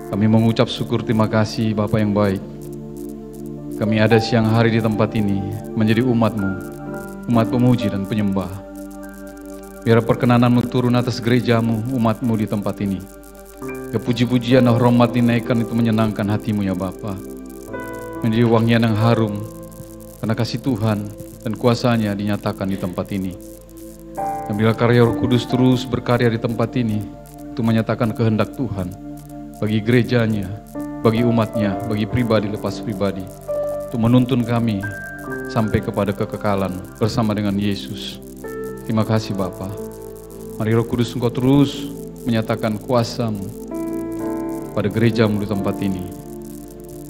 Kami mengucap syukur terima kasih Bapa yang baik. Kami ada siang hari di tempat ini menjadi umat-Mu, umat pemuji dan penyembah. Biar perkenanan-Mu turun atas gereja-Mu, umat-Mu di tempat ini. Ya puji-pujian dan hormat dinaikkan itu menyenangkan hati-Mu ya Bapa. Menjadi wangian yang harum karena kasih Tuhan dan kuasa-Nya dinyatakan di tempat ini. Dan bila karya Roh Kudus terus berkarya di tempat ini, itu menyatakan kehendak Tuhan bagi gerejanya, bagi umatnya, bagi pribadi lepas pribadi, untuk menuntun kami sampai kepada kekekalan bersama dengan Yesus. Terima kasih Bapa. Mari Roh Kudus Engkau terus menyatakan kuasa-Mu pada gereja-Mu di tempat ini.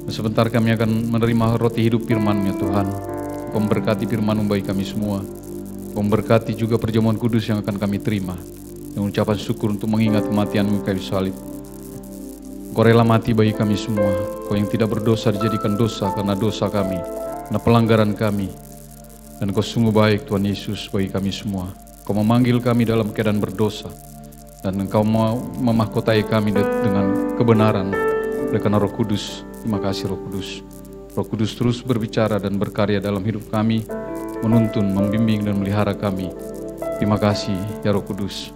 Dan sebentar kami akan menerima roti hidup firman-Mu ya Tuhan. Engkau memberkati firman-Mu bagi kami semua. Engkau memberkati juga perjamuan kudus yang akan kami terima. Dengan ucapan syukur untuk mengingat kematian-Mu kayu salib. Engkau rela mati bagi kami semua. Engkau yang tidak berdosa dijadikan dosa karena dosa kami, karena pelanggaran kami. Dan Engkau sungguh baik Tuhan Yesus bagi kami semua. Engkau memanggil kami dalam keadaan berdosa. Dan Engkau mau memahkotai kami dengan kebenaran. Oleh karena Roh Kudus, terima kasih Roh Kudus. Roh Kudus terus berbicara dan berkarya dalam hidup kami, menuntun, membimbing dan melihara kami. Terima kasih ya Roh Kudus.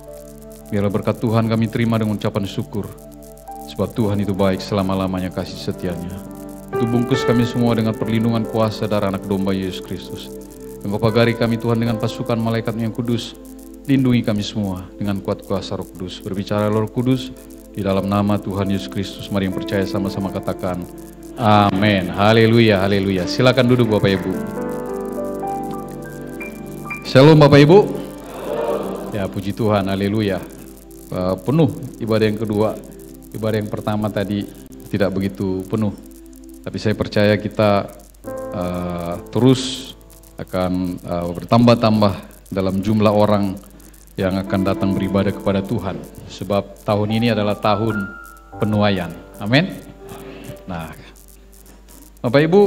Biarlah berkat Tuhan kami terima dengan ucapan syukur. Sebab Tuhan itu baik selama-lamanya kasih setianya. Itu bungkus kami semua dengan perlindungan kuasa darah anak domba Yesus Kristus. Engkau pagari kami Tuhan dengan pasukan malaikat yang kudus. Lindungi kami semua dengan kuat kuasa Roh Kudus. Berbicara Roh Kudus di dalam nama Tuhan Yesus Kristus. Mari yang percaya sama-sama katakan amin. Haleluya, haleluya. Silakan duduk Bapak Ibu. Shalom Bapak Ibu. Ya puji Tuhan, haleluya. Penuh ibadah yang kedua. Ibadah yang pertama tadi tidak begitu penuh, tapi saya percaya kita terus akan bertambah-tambah dalam jumlah orang yang akan datang beribadah kepada Tuhan. Sebab tahun ini adalah tahun penuaian. Amin. Nah, Bapak Ibu,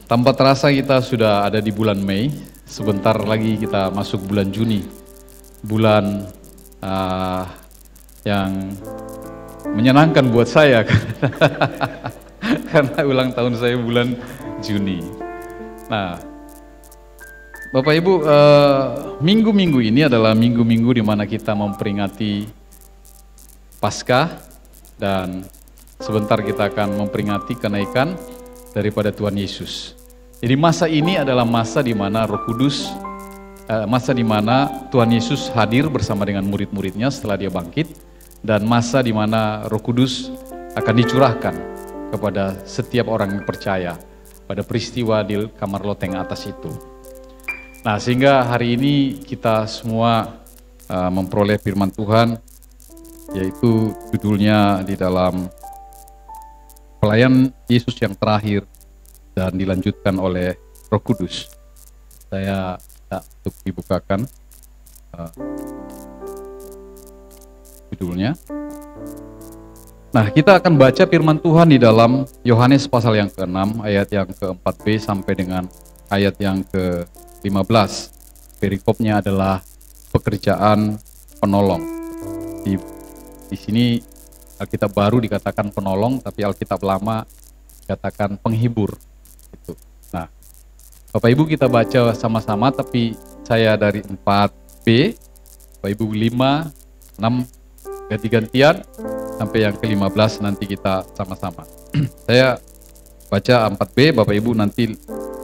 tanpa terasa kita sudah ada di bulan Mei. Sebentar lagi kita masuk bulan Juni, bulan yang menyenangkan buat saya karena ulang tahun saya bulan Juni. Nah, Bapak Ibu, minggu-minggu ini adalah minggu-minggu di mana kita memperingati Paskah dan sebentar kita akan memperingati kenaikan daripada Tuhan Yesus. Jadi masa ini adalah masa di mana Roh Kudus, masa di mana Tuhan Yesus hadir bersama dengan murid-muridnya setelah dia bangkit. Dan masa di mana Roh Kudus akan dicurahkan kepada setiap orang yang percaya pada peristiwa di kamar loteng atas itu. Nah, sehingga hari ini kita semua memperoleh firman Tuhan, yaitu judulnya di dalam pelayan Yesus yang terakhir dan dilanjutkan oleh Roh Kudus. Saya untuk dibukakan judulnya. Nah, kita akan baca firman Tuhan di dalam Yohanes pasal yang ke-6 ayat yang ke-4b sampai dengan ayat yang ke-15. Perikopnya adalah pekerjaan penolong. Di sini Alkitab baru dikatakan penolong, tapi Alkitab lama dikatakan penghibur. Gitu. Nah, Bapak Ibu kita baca sama-sama, tapi saya dari 4b, Bapak Ibu 5, 6, ganti-gantian sampai yang ke-15 nanti kita sama-sama. Saya baca 4b, Bapak Ibu nanti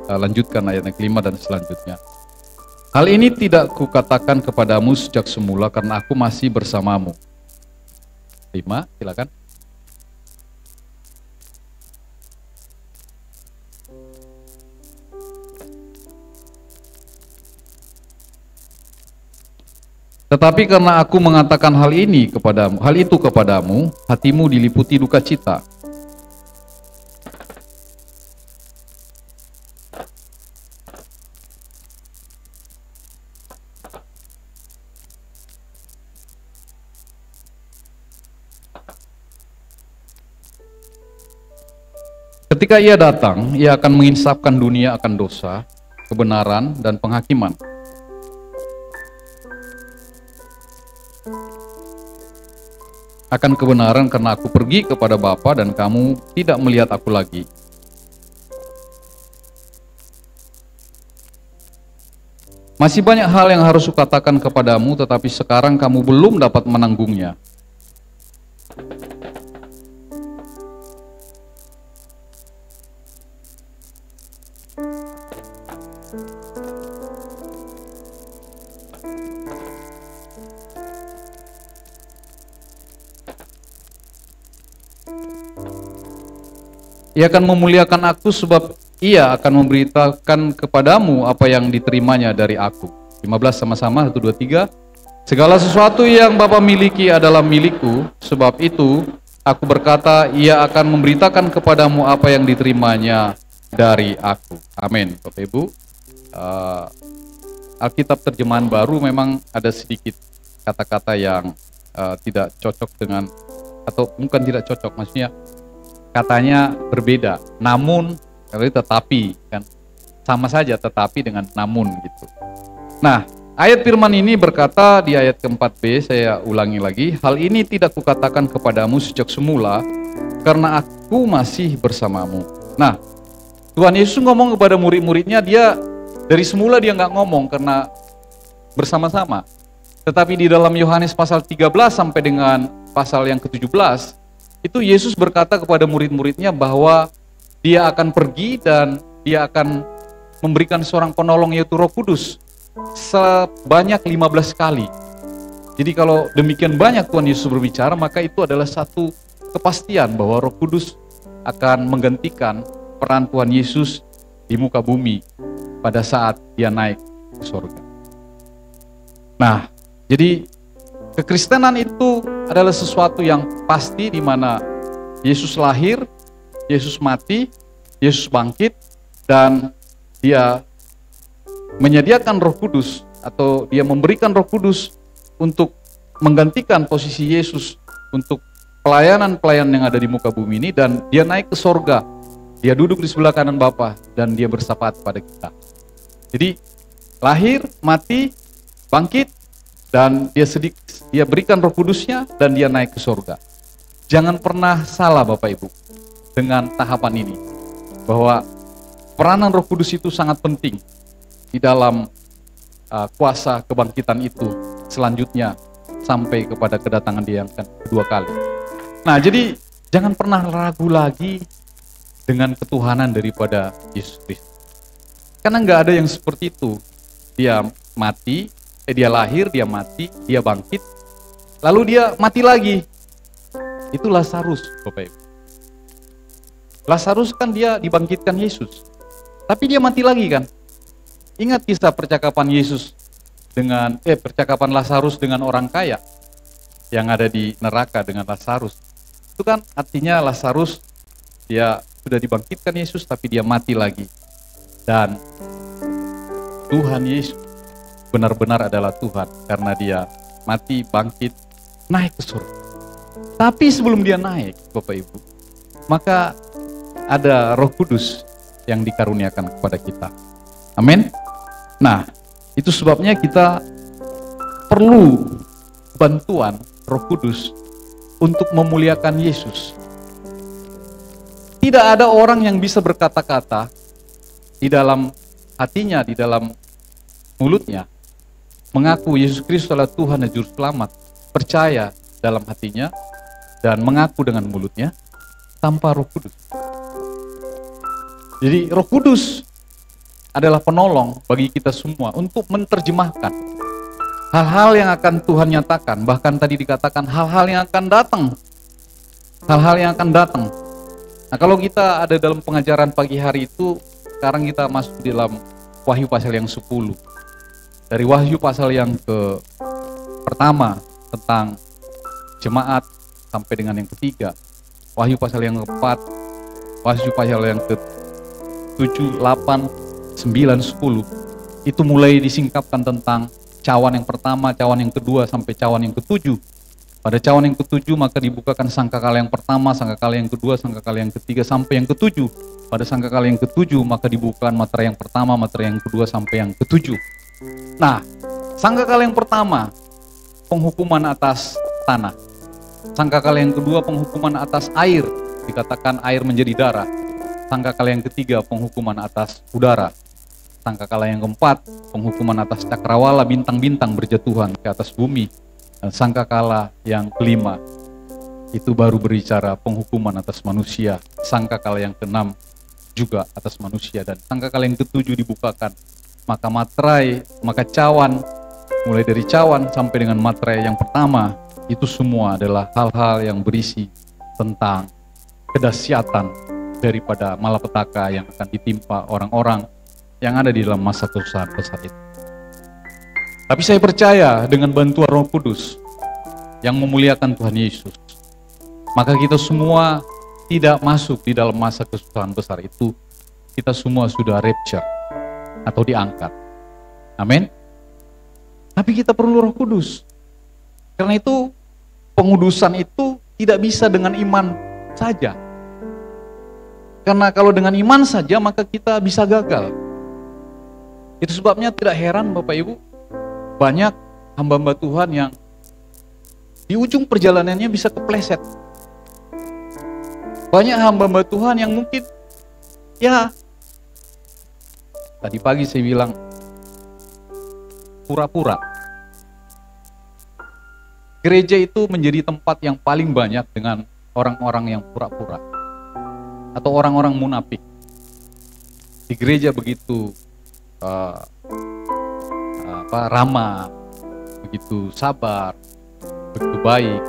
lanjutkan ayat yang ke-5 dan selanjutnya. Hal ini tidak kukatakan kepadamu sejak semula karena aku masih bersamamu. 5, silakan. Tetapi karena aku mengatakan hal itu kepadamu, hatimu diliputi duka cita. Ketika ia datang, ia akan menginsafkan dunia akan dosa, kebenaran, dan penghakiman. akan kebenaran karena aku pergi kepada Bapa dan kamu tidak melihat aku lagi. Masih banyak hal yang harus kukatakan kepadamu, tetapi sekarang kamu belum dapat menanggungnya. Ia akan memuliakan aku sebab ia akan memberitakan kepadamu apa yang diterimanya dari aku. 15 sama-sama, 1, 2, 3. Segala sesuatu yang Bapa miliki adalah milikku, sebab itu aku berkata ia akan memberitakan kepadamu apa yang diterimanya dari aku. Amin. Bapak Ibu, Alkitab terjemahan baru memang ada sedikit kata-kata yang tidak cocok dengan, atau bukan tidak cocok, maksudnya katanya berbeda. Namun, tetapi kan sama saja, tetapi dengan namun gitu. Nah, ayat firman ini berkata di ayat ke-4b, saya ulangi lagi, hal ini tidak kukatakan kepadamu sejak semula karena aku masih bersamamu. Nah, Tuhan Yesus ngomong kepada murid-muridnya, dia dari semula dia nggak ngomong karena bersama-sama. Tetapi di dalam Yohanes pasal 13 sampai dengan pasal yang ke-17, itu Yesus berkata kepada murid-muridnya bahwa dia akan pergi dan dia akan memberikan seorang penolong, yaitu Roh Kudus, sebanyak 15 kali. Jadi kalau demikian banyak Tuhan Yesus berbicara, maka itu adalah satu kepastian bahwa Roh Kudus akan menggantikan peran Tuhan Yesus di muka bumi pada saat dia naik ke surga. Nah, jadi kekristenan itu adalah sesuatu yang pasti, di mana Yesus lahir, Yesus mati, Yesus bangkit, dan dia menyediakan Roh Kudus, atau dia memberikan Roh Kudus untuk menggantikan posisi Yesus untuk pelayanan-pelayanan yang ada di muka bumi ini, dan dia naik ke sorga, dia duduk di sebelah kanan Bapa, dan dia bersyafaat pada kita. Jadi lahir, mati, bangkit, dan dia berikan Roh Kudusnya, dan dia naik ke surga. Jangan pernah salah Bapak Ibu dengan tahapan ini, bahwa peranan Roh Kudus itu sangat penting di dalam kuasa kebangkitan itu selanjutnya sampai kepada kedatangan dia yang kedua kali. Nah, jadi jangan pernah ragu lagi dengan ketuhanan daripada Yesus Kristus, karena nggak ada yang seperti itu. Dia mati, dia lahir, dia mati, dia bangkit, lalu dia mati lagi. Itu Lazarus, Bapak Ibu. Lazarus kan dia dibangkitkan Yesus, tapi dia mati lagi kan. Ingat kisah percakapan Yesus dengan percakapan Lazarus dengan orang kaya yang ada di neraka dengan Lazarus. Itu kan artinya Lazarus dia sudah dibangkitkan Yesus, tapi dia mati lagi. Dan Tuhan Yesus benar-benar adalah Tuhan, karena dia mati, bangkit, naik ke surga. Tapi sebelum dia naik, Bapak Ibu, maka ada Roh Kudus yang dikaruniakan kepada kita. Amin. Nah, itu sebabnya kita perlu bantuan Roh Kudus untuk memuliakan Yesus. Tidak ada orang yang bisa berkata-kata di dalam hatinya, di dalam mulutnya, mengaku Yesus Kristus adalah Tuhan dan Juru Selamat, percaya dalam hatinya, dan mengaku dengan mulutnya tanpa Roh Kudus. Jadi Roh Kudus adalah penolong bagi kita semua untuk menerjemahkan hal-hal yang akan Tuhan nyatakan, bahkan tadi dikatakan hal-hal yang akan datang. Hal-hal yang akan datang. Nah, kalau kita ada dalam pengajaran pagi hari itu, sekarang kita masuk di dalam Wahyu pasal yang 10. Dari Wahyu pasal yang pertama tentang jemaat sampai dengan yang ketiga, Wahyu pasal yang keempat, Wahyu pasal yang ke-7, 8, 9, 10, itu mulai disingkapkan tentang cawan yang pertama, cawan yang kedua, sampai cawan yang ke-7. Pada cawan yang ke-7 maka dibukakan sangkakala yang pertama, sangkakala yang kedua, sangkakala yang ketiga, sampai yang ke-7. Pada sangkakala yang ke-7 maka dibukakan materai yang pertama, materai yang kedua, sampai yang ke-7. Nah, sangkakala yang pertama, penghukuman atas tanah. Sangkakala yang kedua, penghukuman atas air, dikatakan air menjadi darah. Sangkakala yang ketiga, penghukuman atas udara. Sangkakala yang keempat, penghukuman atas cakrawala, bintang-bintang berjatuhan ke atas bumi. Dan sangkakala yang kelima, itu baru berbicara penghukuman atas manusia. Sangkakala yang keenam juga atas manusia. Dan sangkakala yang ketujuh dibukakan. Maka materai, maka cawan, mulai dari cawan sampai dengan materai yang pertama, itu semua adalah hal-hal yang berisi tentang kedahsyatan daripada malapetaka yang akan ditimpa orang-orang yang ada di dalam masa kesusahan besar itu. Tapi saya percaya dengan bantuan Roh Kudus yang memuliakan Tuhan Yesus, maka kita semua tidak masuk di dalam masa kesusahan besar itu. Kita semua sudah rapture atau diangkat. Amin. Tapi kita perlu Roh Kudus. Karena itu pengudusan itu tidak bisa dengan iman saja. Karena kalau dengan iman saja maka kita bisa gagal. Itu sebabnya tidak heran Bapak Ibu, banyak hamba-hamba Tuhan yang di ujung perjalanannya bisa kepleset. Banyak hamba-hamba Tuhan yang mungkin, ya tadi pagi saya bilang, pura-pura. Gereja itu menjadi tempat yang paling banyak dengan orang-orang yang pura-pura atau orang-orang munafik. Di gereja begitu ramah, begitu sabar, begitu baik.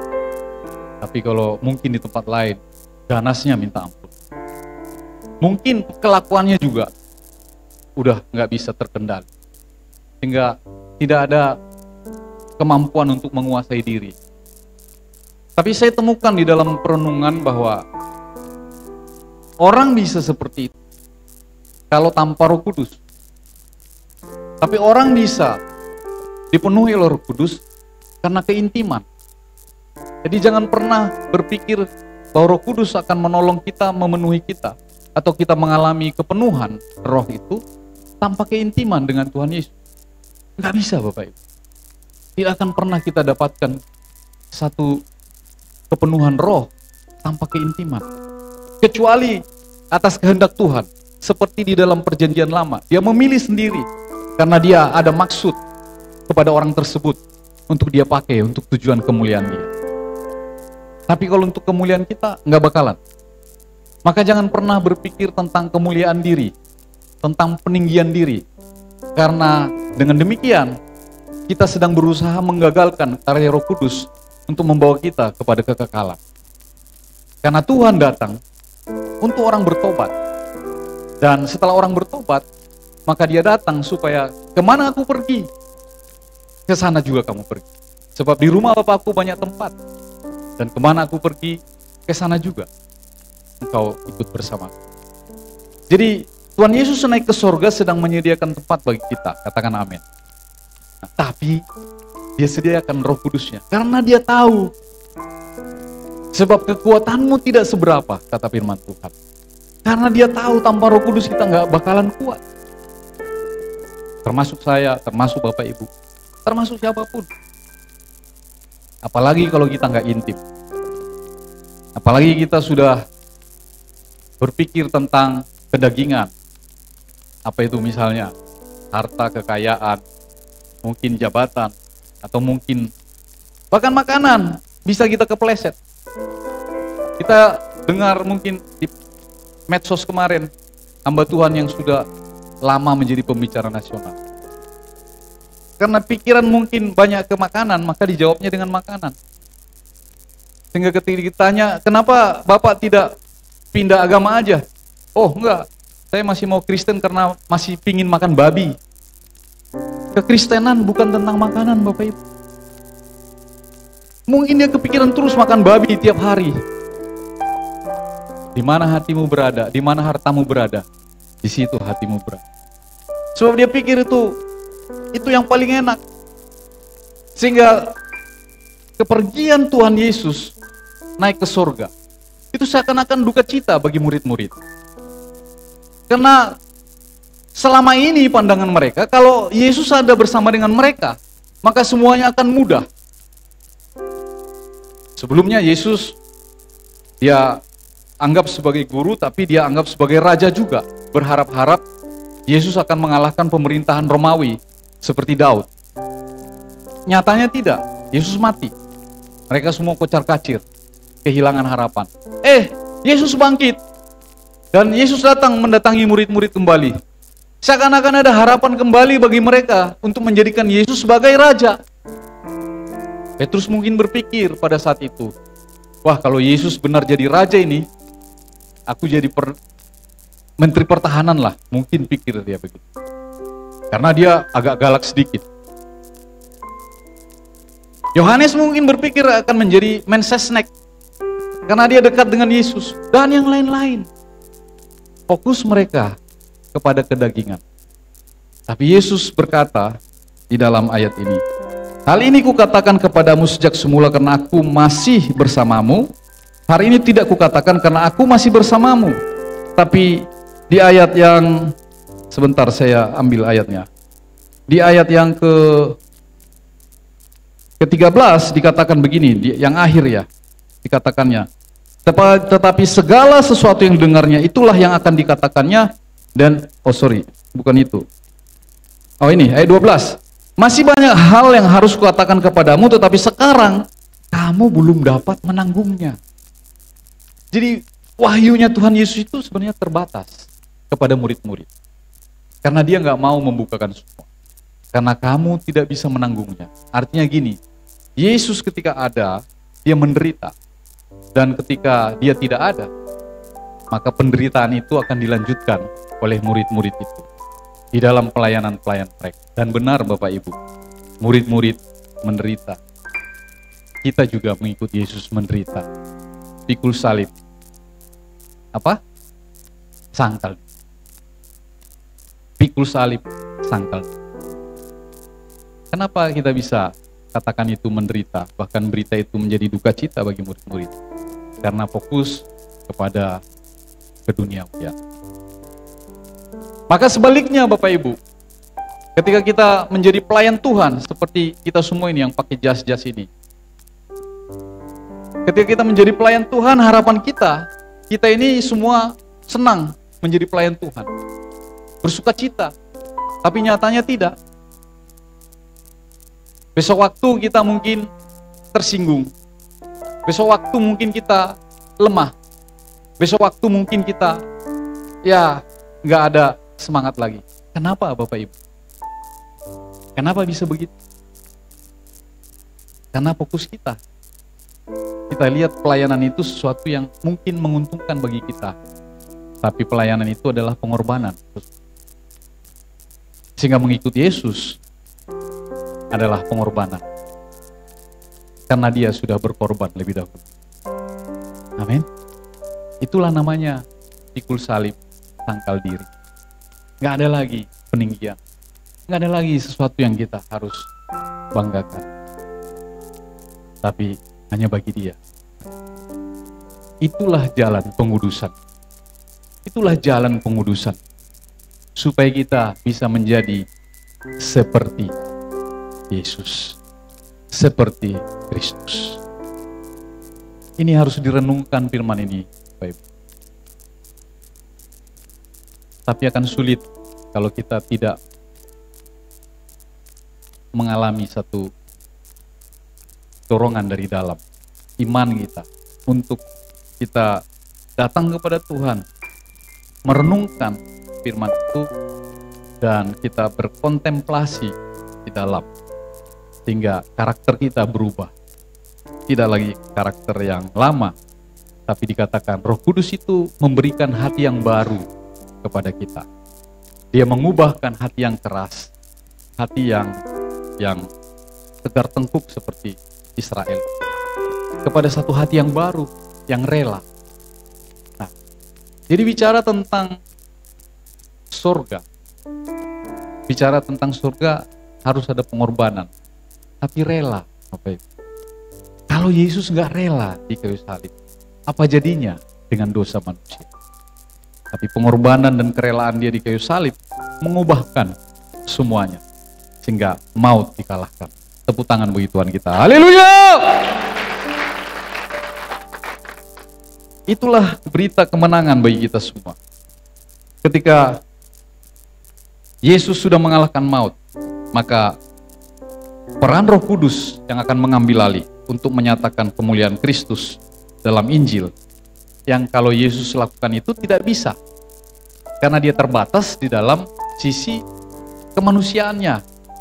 Tapi kalau mungkin di tempat lain, ganasnya minta ampun. Mungkin kelakuannya juga udah nggak bisa terkendali, sehingga tidak ada kemampuan untuk menguasai diri. Tapi saya temukan di dalam perenungan bahwa orang bisa seperti itu kalau tanpa Roh Kudus. Tapi orang bisa dipenuhi oleh Roh Kudus karena keintiman. Jadi jangan pernah berpikir bahwa Roh Kudus akan menolong kita, memenuhi kita, atau kita mengalami kepenuhan Roh itu tanpa keintiman dengan Tuhan Yesus. Nggak bisa Bapak Ibu. Tidak akan pernah kita dapatkan satu kepenuhan Roh tanpa keintiman. Kecuali atas kehendak Tuhan. Seperti di dalam perjanjian lama. Dia memilih sendiri. Karena dia ada maksud kepada orang tersebut. Untuk dia pakai, untuk tujuan kemuliaan dia. Tapi kalau untuk kemuliaan kita, nggak bakalan. Maka jangan pernah berpikir tentang kemuliaan diri. Tentang peninggian diri. Karena dengan demikian, kita sedang berusaha menggagalkan karya Roh Kudus untuk membawa kita kepada kekekalan. Karena Tuhan datang untuk orang bertobat. Dan setelah orang bertobat, maka dia datang supaya kemana aku pergi, ke sana juga kamu pergi. Sebab di rumah Bapakku banyak tempat. Dan kemana aku pergi, ke sana juga engkau ikut bersama. Jadi Tuhan Yesus naik ke surga sedang menyediakan tempat bagi kita. Katakan amin. Tapi dia sediakan Roh Kudusnya karena dia tahu, sebab kekuatanmu tidak seberapa, kata firman Tuhan. Karena dia tahu tanpa Roh Kudus kita nggak bakalan kuat. Termasuk saya, termasuk Bapak Ibu, termasuk siapapun. Apalagi kalau kita nggak intim. Apalagi kita sudah berpikir tentang kedagingan. Apa itu misalnya? Harta, kekayaan, mungkin jabatan, atau mungkin bahkan makanan, bisa kita kepleset. Kita dengar mungkin di medsos kemarin, hamba Tuhan yang sudah lama menjadi pembicara nasional. Karena pikiran mungkin banyak ke makanan, maka dijawabnya dengan makanan. Sehingga ketika ditanya, kenapa Bapak tidak pindah agama aja? Oh enggak, saya masih mau Kristen karena masih pingin makan babi. Kekristenan bukan tentang makanan Bapak Ibu. Mungkin dia kepikiran terus makan babi tiap hari. Di mana hatimu berada, di mana hartamu berada, di situ hatimu berada. Sebab dia pikir itu yang paling enak. Sehingga kepergian Tuhan Yesus naik ke surga, itu seakan-akan duka cita bagi murid-murid. Karena selama ini pandangan mereka, kalau Yesus ada bersama dengan mereka, maka semuanya akan mudah. Sebelumnya Yesus dia anggap sebagai guru, tapi dia anggap sebagai raja juga. Berharap-harap Yesus akan mengalahkan pemerintahan Romawi seperti Daud. Nyatanya tidak, Yesus mati. Mereka semua kocar-kacir, kehilangan harapan. Yesus bangkit. Dan Yesus datang mendatangi murid-murid kembali. Seakan-akan ada harapan kembali bagi mereka untuk menjadikan Yesus sebagai raja. Petrus mungkin berpikir pada saat itu, wah, kalau Yesus benar jadi raja ini, aku jadi menteri pertahanan lah. Mungkin pikir dia begitu. Karena dia agak galak sedikit. Yohanes mungkin berpikir akan menjadi Mensesnek. Karena dia dekat dengan Yesus. Dan yang lain-lain. Fokus mereka kepada kedagingan. Tapi Yesus berkata di dalam ayat ini, hal ini kukatakan kepadamu sejak semula karena aku masih bersamamu. Hari ini tidak kukatakan karena aku masih bersamamu. Tapi di ayat yang, sebentar saya ambil ayatnya. Di ayat yang ke-13 dikatakan begini, yang akhir ya, dikatakannya. Tetapi segala sesuatu yang dengarnya itulah yang akan dikatakannya dan, bukan itu. Ini ayat 12. Masih banyak hal yang harus kukatakan kepadamu, tetapi sekarang kamu belum dapat menanggungnya. Jadi wahyunya Tuhan Yesus itu sebenarnya terbatas kepada murid-murid. Karena dia nggak mau membukakan semua. Karena kamu tidak bisa menanggungnya. Artinya gini, Yesus ketika ada, dia menderita. Dan ketika dia tidak ada, maka penderitaan itu akan dilanjutkan oleh murid-murid itu di dalam pelayanan-pelayanan mereka. Dan benar Bapak Ibu, murid-murid menderita. Kita juga mengikuti Yesus menderita. Pikul salib. Apa? Sangkal. Pikul salib, sangkal. Kenapa kita bisa katakan itu menderita? Bahkan berita itu menjadi duka cita bagi murid-murid. Karena fokus kepada keduniawian. Maka sebaliknya Bapak Ibu, ketika kita menjadi pelayan Tuhan, seperti kita semua ini yang pakai jas-jas ini. Ketika kita menjadi pelayan Tuhan, harapan kita ini semua senang menjadi pelayan Tuhan. Bersuka cita, tapi nyatanya tidak. Besok waktu kita mungkin tersinggung. Besok waktu mungkin kita lemah. Besok waktu mungkin kita nggak ada semangat lagi. Kenapa Bapak Ibu? Kenapa bisa begitu? Karena fokus kita. Kita lihat pelayanan itu sesuatu yang mungkin menguntungkan bagi kita. Tapi pelayanan itu adalah pengorbanan. Sehingga mengikuti Yesus adalah pengorbanan. Karena dia sudah berkorban lebih dahulu. Amin. Itulah namanya pikul salib, sangkal diri. Gak ada lagi peninggian. Gak ada lagi sesuatu yang kita harus banggakan. Tapi hanya bagi dia. Itulah jalan pengudusan. Itulah jalan pengudusan. Supaya kita bisa menjadi seperti Yesus. Seperti Kristus. Ini harus direnungkan firman ini, Bapak Ibu. Tapi akan sulit kalau kita tidak mengalami satu dorongan dari dalam iman kita untuk kita datang kepada Tuhan, merenungkan firman itu, dan kita berkontemplasi di dalam, sehingga karakter kita berubah. Tidak lagi karakter yang lama, tapi dikatakan Roh Kudus itu memberikan hati yang baru kepada kita. Dia mengubahkan hati yang keras, hati yang tegar tengkuk seperti Israel, kepada satu hati yang baru, yang rela. Nah, jadi bicara tentang surga, bicara tentang surga harus ada pengorbanan, tapi rela. Kalau Yesus nggak rela di kayu salib, apa jadinya dengan dosa manusia? Tapi pengorbanan dan kerelaan dia di kayu salib mengubahkan semuanya, sehingga maut dikalahkan. Tepuk tangan bagi Tuhan kita. Haleluya! itulah berita kemenangan bagi kita semua. Ketika Yesus sudah mengalahkan maut, maka peran Roh Kudus yang akan mengambil alih untuk menyatakan kemuliaan Kristus dalam Injil, yang kalau Yesus lakukan itu tidak bisa, karena dia terbatas di dalam sisi kemanusiaannya,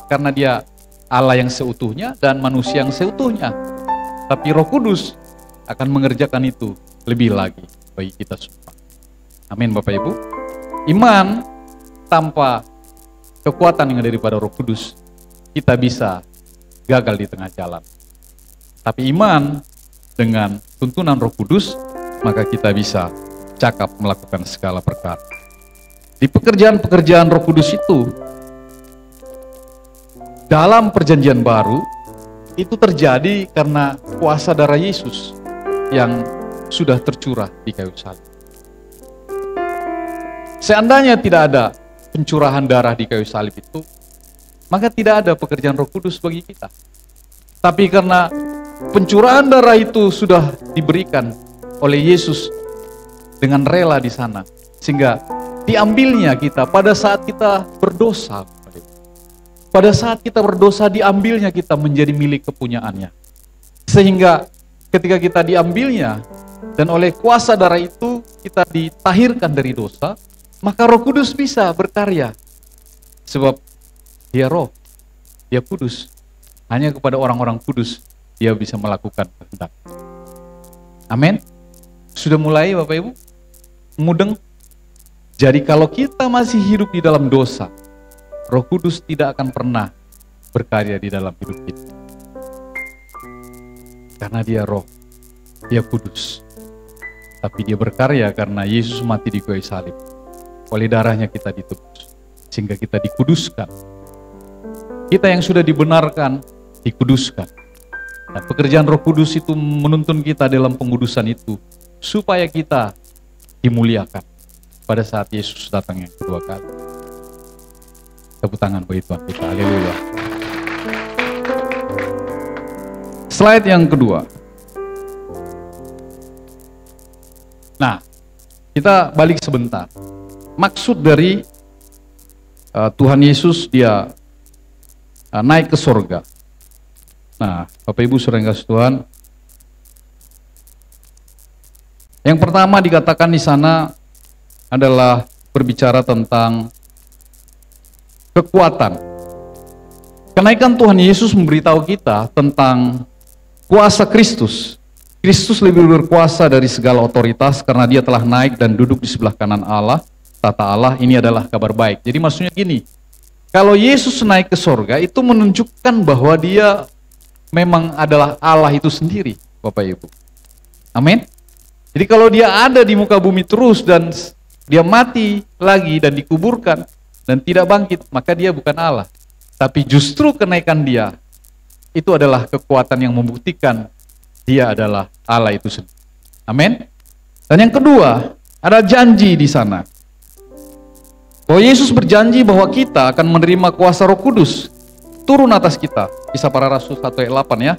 karena dia Allah yang seutuhnya dan manusia yang seutuhnya. Tapi Roh Kudus akan mengerjakan itu lebih lagi bagi kita semua. Amin Bapak Ibu. Iman tanpa kekuatan yang daripada Roh Kudus, kita bisa gagal di tengah jalan. Tapi iman dengan tuntunan Roh Kudus, maka kita bisa cakap melakukan segala perkara. Di pekerjaan-pekerjaan Roh Kudus itu, dalam perjanjian baru, itu terjadi karena kuasa darah Yesus yang sudah tercurah di kayu salib. Seandainya tidak ada pencurahan darah di kayu salib itu, maka tidak ada pekerjaan Roh Kudus bagi kita. Tapi karena pencurahan darah itu sudah diberikan oleh Yesus dengan rela di sana, sehingga diambilnya kita pada saat kita berdosa. Pada saat kita berdosa, diambilnya kita menjadi milik kepunyaannya. Sehingga ketika kita diambilnya, dan oleh kuasa darah itu kita ditahirkan dari dosa, maka Roh Kudus bisa berkarya. Sebab dia roh, dia kudus. Hanya kepada orang-orang kudus dia bisa melakukan kehendak. Amin. Sudah mulai Bapak Ibu? Mudeng? Jadi kalau kita masih hidup di dalam dosa, Roh Kudus tidak akan pernah berkarya di dalam hidup kita. Karena dia roh, dia kudus. Tapi dia berkarya karena Yesus mati di kayu salib. Oleh darahnya kita ditebus, sehingga kita dikuduskan. Kita yang sudah dibenarkan, dikuduskan. Nah, pekerjaan Roh Kudus itu menuntun kita dalam pengudusan itu, supaya kita dimuliakan pada saat Yesus datang yang kedua kali. Tepuk tangan bagi Tuhan kita, haleluya. Slide yang kedua. Nah, kita balik sebentar. Maksud dari Tuhan Yesus dia naik ke sorga. Nah, Bapak Ibu saudara yang kasih Tuhan, yang pertama dikatakan di sana adalah berbicara tentang kekuatan. Kenaikan Tuhan Yesus memberitahu kita tentang kuasa Kristus. Kristus lebih berkuasa dari segala otoritas karena dia telah naik dan duduk di sebelah kanan Allah, tata Allah. Ini adalah kabar baik. Jadi maksudnya gini, kalau Yesus naik ke sorga itu menunjukkan bahwa dia memang adalah Allah itu sendiri, Bapak Ibu. Amin. Jadi kalau dia ada di muka bumi terus dan dia mati lagi dan dikuburkan dan tidak bangkit, maka dia bukan Allah. Tapi justru kenaikan dia itu adalah kekuatan yang membuktikan dia adalah Allah itu sendiri. Amin. Dan yang kedua, ada janji di sana. Bahwa Yesus berjanji bahwa kita akan menerima kuasa Roh Kudus turun atas kita. Kisah Para Rasul 1 ayat 8 ya.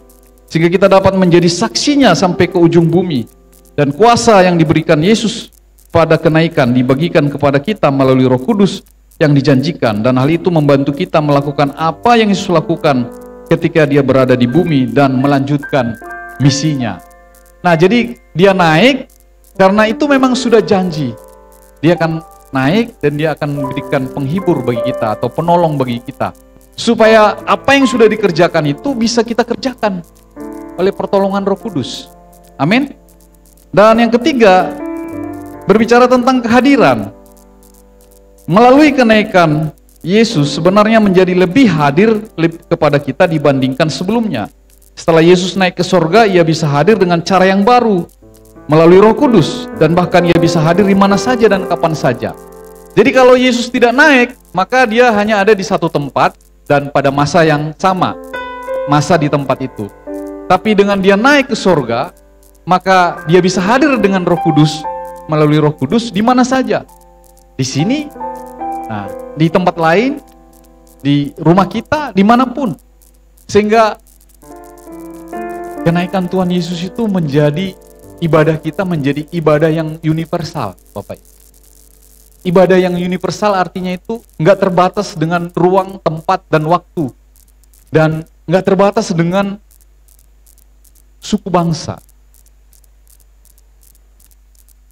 Sehingga kita dapat menjadi saksinya sampai ke ujung bumi. Dan kuasa yang diberikan Yesus pada kenaikan dibagikan kepada kita melalui Roh Kudus yang dijanjikan, dan hal itu membantu kita melakukan apa yang Yesus lakukan ketika dia berada di bumi dan melanjutkan misinya. Nah, jadi dia naik karena itu memang sudah janji. Dia akan naik dan dia akan memberikan penghibur bagi kita atau penolong bagi kita, supaya apa yang sudah dikerjakan itu bisa kita kerjakan oleh pertolongan Roh Kudus. Amin. Dan yang ketiga, berbicara tentang kehadiran. Melalui kenaikan, Yesus sebenarnya menjadi lebih hadir kepada kita dibandingkan sebelumnya. Setelah Yesus naik ke sorga, ia bisa hadir dengan cara yang baru, melalui Roh Kudus, dan bahkan ia bisa hadir di mana saja dan kapan saja. Jadi kalau Yesus tidak naik, maka dia hanya ada di satu tempat dan pada masa yang sama, masa di tempat itu. Tapi dengan dia naik ke sorga, maka dia bisa hadir dengan Roh Kudus, melalui Roh Kudus di mana saja. Di sini, nah, di tempat lain, di rumah kita, dimanapun. Sehingga kenaikan Tuhan Yesus itu menjadi ibadah kita menjadi ibadah yang universal, Bapak. Ibadah yang universal artinya itu nggak terbatas dengan ruang, tempat, dan waktu. Dan nggak terbatas dengan suku bangsa.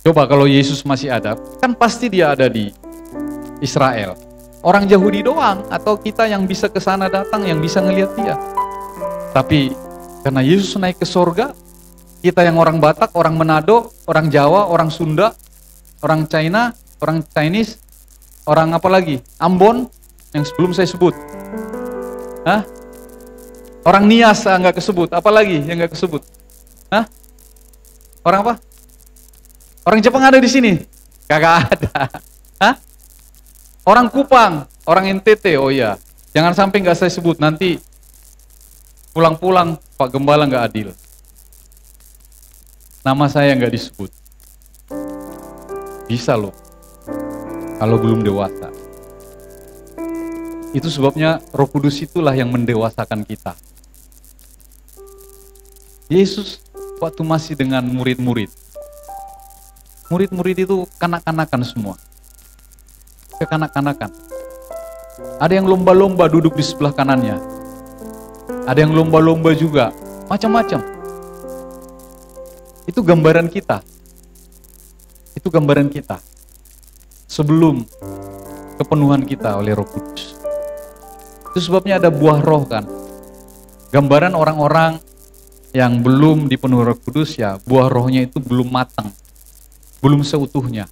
Coba kalau Yesus masih ada, kan pasti dia ada di Israel. Orang Yahudi doang, atau kita yang bisa ke sana datang, yang bisa ngelihat dia. Tapi karena Yesus naik ke sorga, kita yang orang Batak, orang Manado, orang Jawa, orang Sunda, orang China, orang Chinese, orang apa lagi? Ambon, yang sebelum saya sebut. Hah? Orang Nias nggak kesebut, apa lagi yang nggak kesebut? Hah? Orang apa? Orang Jepang ada di sini? Kagak ada. Hah? Orang Kupang, orang NTT, oh iya. Jangan sampai nggak saya sebut, nanti pulang-pulang Pak Gembala nggak adil. Nama saya nggak disebut. Bisa loh, kalau belum dewasa. Itu sebabnya Roh Kudus itulah yang mendewasakan kita. Yesus waktu masih dengan murid-murid. Murid-murid itu kanak-kanakan semua. Kekanak-kanakan. Ada yang lomba-lomba duduk di sebelah kanannya. Ada yang lomba-lomba juga. Macam-macam. Itu gambaran kita. Itu gambaran kita. Sebelum kepenuhan kita oleh Roh Kudus. Itu sebabnya ada buah roh kan. Gambaran orang-orang yang belum dipenuhi Roh Kudus ya, buah rohnya itu belum matang. Belum seutuhnya.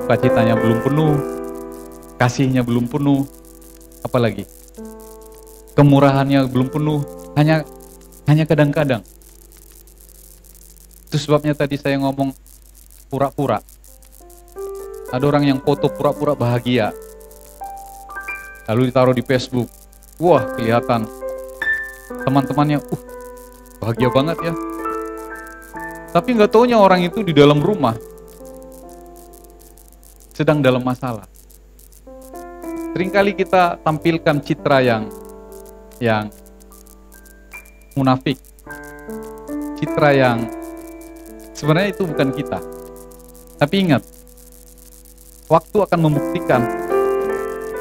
Sukacitanya belum penuh, kasihnya belum penuh, apalagi kemurahannya belum penuh, hanya kadang-kadang. Itu sebabnya tadi saya ngomong pura-pura. Ada orang yang foto pura-pura bahagia, lalu ditaruh di Facebook. Wah, kelihatan teman-temannya, bahagia banget ya. Tapi nggak taunya orang itu di dalam rumah sedang dalam masalah. Seringkali kita tampilkan citra yang munafik, citra yang sebenarnya itu bukan kita. Tapi ingat, waktu akan membuktikan,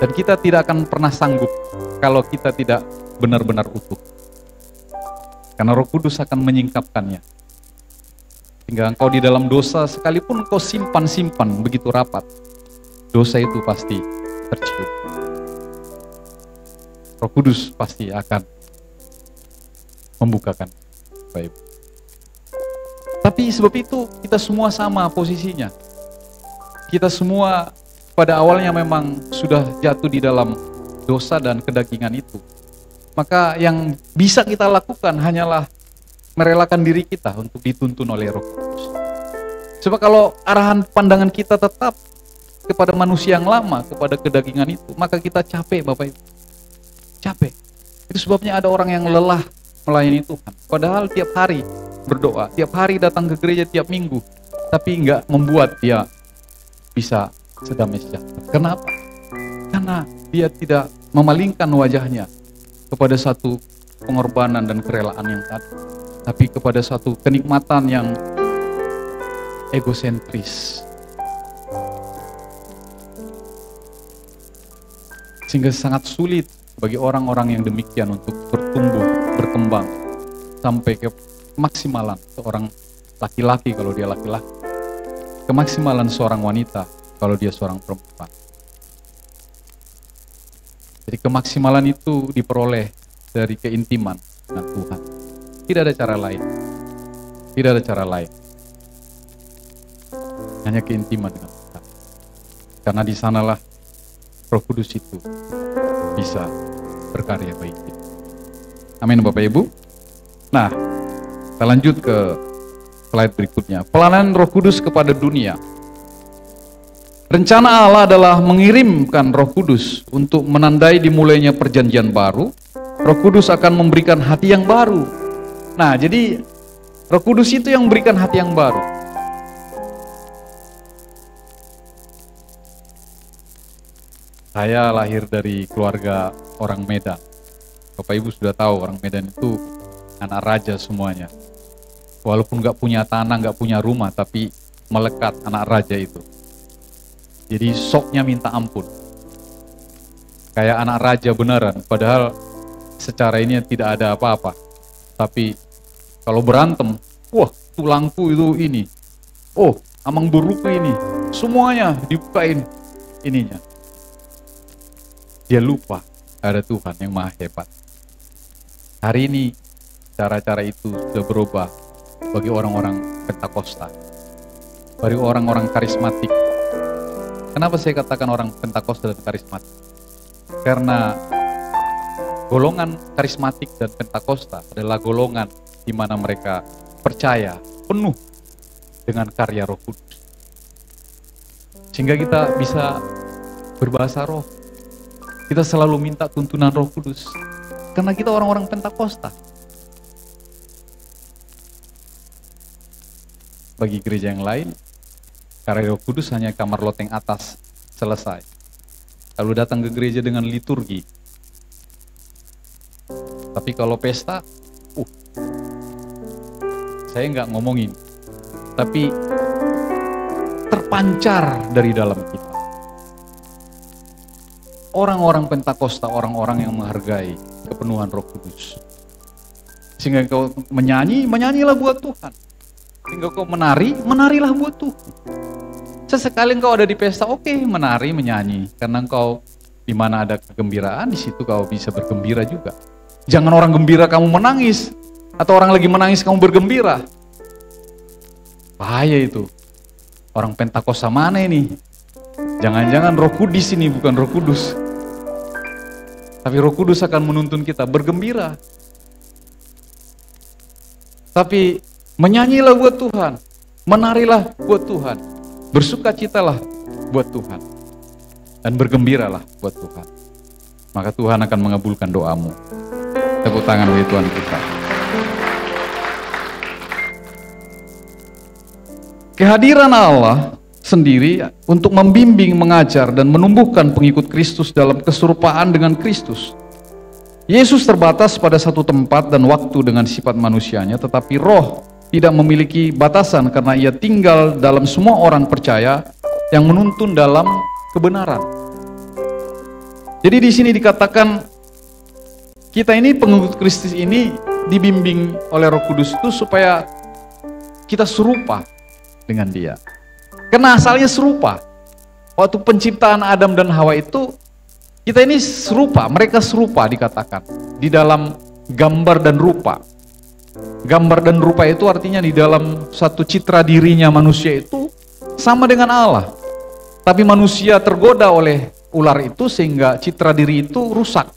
dan kita tidak akan pernah sanggup kalau kita tidak benar-benar utuh. Karena Roh Kudus akan menyingkapkannya. Sehingga engkau di dalam dosa, sekalipun engkau simpan-simpan begitu rapat, dosa itu pasti tercium. Roh Kudus pasti akan membukakan. Baik. Tapi sebab itu kita semua sama posisinya. Kita semua pada awalnya memang sudah jatuh di dalam dosa dan kedagingan itu. Maka yang bisa kita lakukan hanyalah merelakan diri kita untuk dituntun oleh Roh Kudus. Sebab kalau arahan pandangan kita tetap kepada manusia yang lama, kepada kedagingan itu, maka kita capek Bapak Ibu. Capek. Itu sebabnya ada orang yang lelah melayani Tuhan. Padahal tiap hari berdoa, tiap hari datang ke gereja tiap minggu, tapi enggak membuat dia bisa sedamai sejahtera. Kenapa? Karena dia tidak memalingkan wajahnya kepada satu pengorbanan dan kerelaan yang tadi, tapi kepada satu kenikmatan yang egosentris. Sehingga sangat sulit bagi orang-orang yang demikian untuk bertumbuh, berkembang, sampai ke kemaksimalan seorang laki-laki kalau dia laki-laki, kemaksimalan seorang wanita kalau dia seorang perempuan. Jadi kemaksimalan itu diperoleh dari keintiman dengan Tuhan. Tidak ada cara lain. Tidak ada cara lain. Hanya keintiman dengan Tuhan. Karena di sanalah Roh Kudus itu bisa berkarya bagi kita. Amin Bapak Ibu. Nah, kita lanjut ke slide berikutnya. Pelayanan Roh Kudus kepada dunia. Rencana Allah adalah mengirimkan Roh Kudus untuk menandai dimulainya perjanjian baru. Roh Kudus akan memberikan hati yang baru. Nah, jadi Roh Kudus itu yang memberikan hati yang baru. Saya lahir dari keluarga orang Medan. Bapak Ibu sudah tahu orang Medan itu anak raja semuanya. Walaupun nggak punya tanah, nggak punya rumah, tapi melekat anak raja itu. Jadi soknya minta ampun. Kayak anak raja beneran, padahal secara ini tidak ada apa-apa. Tapi kalau berantem, wah tulangku itu ini. Oh, amang beruku ini. Semuanya dibukain ininya. Dia lupa ada Tuhan yang maha hebat. Hari ini cara-cara itu sudah berubah bagi orang-orang Pentakosta, bagi orang-orang karismatik. Kenapa saya katakan orang Pentakosta dan karismatik? Karena golongan karismatik dan Pentakosta adalah golongan di mana mereka percaya penuh dengan karya Roh Kudus. Sehingga kita bisa berbahasa roh. Kita selalu minta tuntunan Roh Kudus. Karena kita orang-orang Pentakosta. Bagi gereja yang lain, karya Roh Kudus hanya kamar loteng atas, selesai. Lalu datang ke gereja dengan liturgi. Tapi kalau pesta, saya nggak ngomongin. Tapi terpancar dari dalam kita. Orang-orang Pentakosta, orang-orang yang menghargai kepenuhan Roh Kudus. Sehingga kau menyanyi, menyanyilah buat Tuhan. Sehingga kau menari, menarilah buat Tuhan. Sesekali engkau ada di pesta, oke, menari, menyanyi. Karena engkau di mana ada kegembiraan, di situ kau bisa bergembira juga. Jangan orang gembira kamu menangis, atau orang lagi menangis kamu bergembira. Bahaya itu. Orang Pentakosta mana ini? Jangan-jangan Roh Kudus ini bukan Roh Kudus. Tapi Roh Kudus akan menuntun kita bergembira. Tapi menyanyilah buat Tuhan, menarilah buat Tuhan, bersukacitalah buat Tuhan, dan bergembiralah buat Tuhan. Maka Tuhan akan mengabulkan doamu. Tepuk tangan bagi Tuhan kita. Kehadiran Allah sendiri untuk membimbing, mengajar, dan menumbuhkan pengikut Kristus dalam keserupaan dengan Kristus. Yesus terbatas pada satu tempat dan waktu dengan sifat manusianya, tetapi roh tidak memiliki batasan karena ia tinggal dalam semua orang percaya yang menuntun dalam kebenaran. Jadi di sini dikatakan kita ini pengikut Kristus ini dibimbing oleh Roh Kudus itu supaya kita serupa dengan Dia. Karena asalnya serupa. Waktu penciptaan Adam dan Hawa itu, kita ini serupa, mereka serupa dikatakan. Di dalam gambar dan rupa. Gambar dan rupa itu artinya di dalam satu citra dirinya manusia itu sama dengan Allah. Tapi manusia tergoda oleh ular itu sehingga citra diri itu rusak.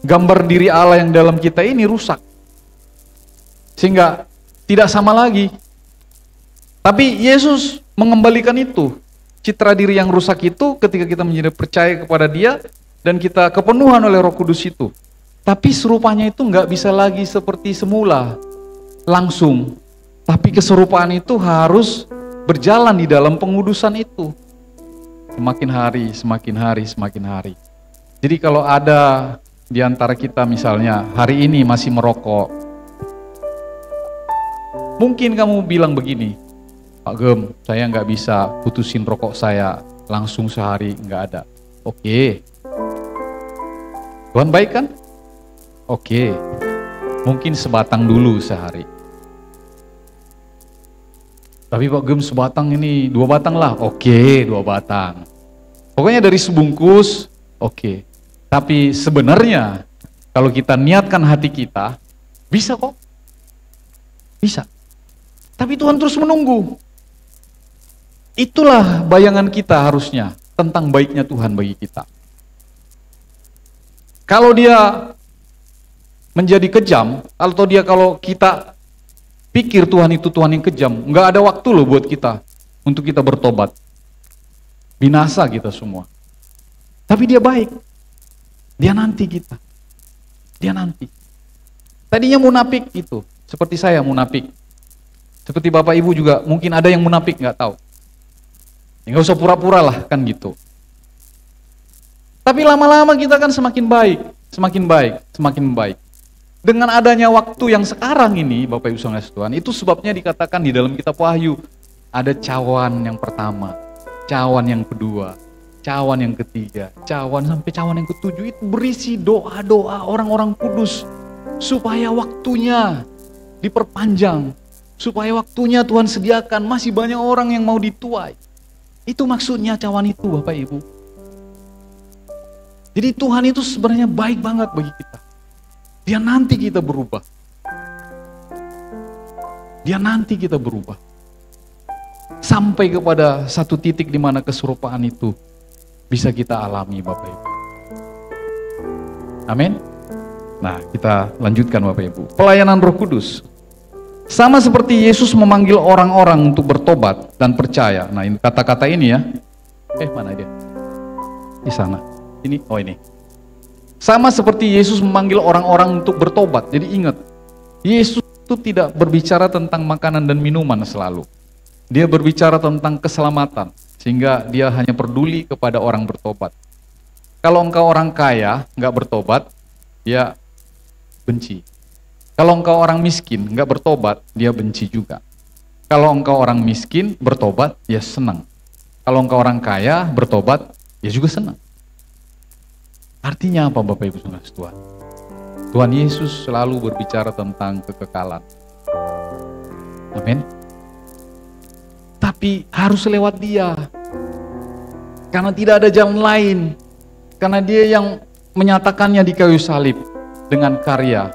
Gambar diri Allah yang dalam kita ini rusak. Sehingga tidak sama lagi. Tapi Yesus mengembalikan itu, citra diri yang rusak itu ketika kita menjadi percaya kepada Dia dan kita kepenuhan oleh Roh Kudus itu. Tapi serupanya itu nggak bisa lagi seperti semula, langsung. Tapi keserupaan itu harus berjalan di dalam pengudusan itu. Semakin hari, semakin hari, semakin hari. Jadi kalau ada di antara kita misalnya hari ini masih merokok, mungkin kamu bilang begini, Pak Gem, saya nggak bisa putusin rokok saya langsung sehari, nggak ada. Oke. Tuhan baik kan? Oke. Mungkin sebatang dulu sehari. Tapi Pak Gem sebatang ini 2 batang lah. Oke, 2 batang. Pokoknya dari sebungkus, oke. Tapi sebenarnya kalau kita niatkan hati kita, bisa kok. Bisa. Tapi Tuhan terus menunggu. Itulah bayangan kita harusnya tentang baiknya Tuhan bagi kita. Kalau Dia menjadi kejam, kalau kita pikir Tuhan itu Tuhan yang kejam, nggak ada waktu loh buat kita untuk kita bertobat. Binasa kita semua. Tapi Dia baik. Dia nanti kita. Dia nanti. Tadinya munafik itu, seperti saya munafik. Seperti Bapak Ibu juga mungkin ada yang munafik, nggak tahu. Ya, nggak usah pura-pura lah kan gitu. Tapi lama-lama kita kan semakin baik, semakin baik, semakin baik. Dengan adanya waktu yang sekarang ini, Bapak Ibu Saudara Tuhan, itu sebabnya dikatakan di dalam kitab Wahyu, ada cawan yang pertama, cawan yang kedua, cawan yang ketiga, cawan sampai cawan yang ketujuh, itu berisi doa-doa orang-orang kudus, supaya waktunya diperpanjang, supaya waktunya Tuhan sediakan, masih banyak orang yang mau dituai. Itu maksudnya cawan itu, Bapak Ibu. Jadi Tuhan itu sebenarnya baik banget bagi kita. Dia nanti kita berubah. Dia nanti kita berubah. Sampai kepada satu titik di mana keserupaan itu bisa kita alami, Bapak Ibu. Amin. Nah, kita lanjutkan, Bapak Ibu. Pelayanan Roh Kudus. Sama seperti Yesus memanggil orang-orang untuk bertobat dan percaya. Nah, ini kata-kata ini ya. Mana dia? Di sana. Ini, oh ini. Sama seperti Yesus memanggil orang-orang untuk bertobat. Jadi ingat, Yesus itu tidak berbicara tentang makanan dan minuman selalu. Dia berbicara tentang keselamatan, sehingga dia hanya peduli kepada orang bertobat. Kalau engkau orang kaya, nggak bertobat, dia benci. Kalau engkau orang miskin, nggak bertobat, dia benci juga. Kalau engkau orang miskin, bertobat, dia senang. Kalau engkau orang kaya, bertobat, dia juga senang. Artinya apa, Bapak Ibu Saudara Tuhan? Tuhan Yesus selalu berbicara tentang kekekalan. Amin. Tapi harus lewat Dia. Karena tidak ada jalan lain. Karena Dia yang menyatakannya di kayu salib dengan karya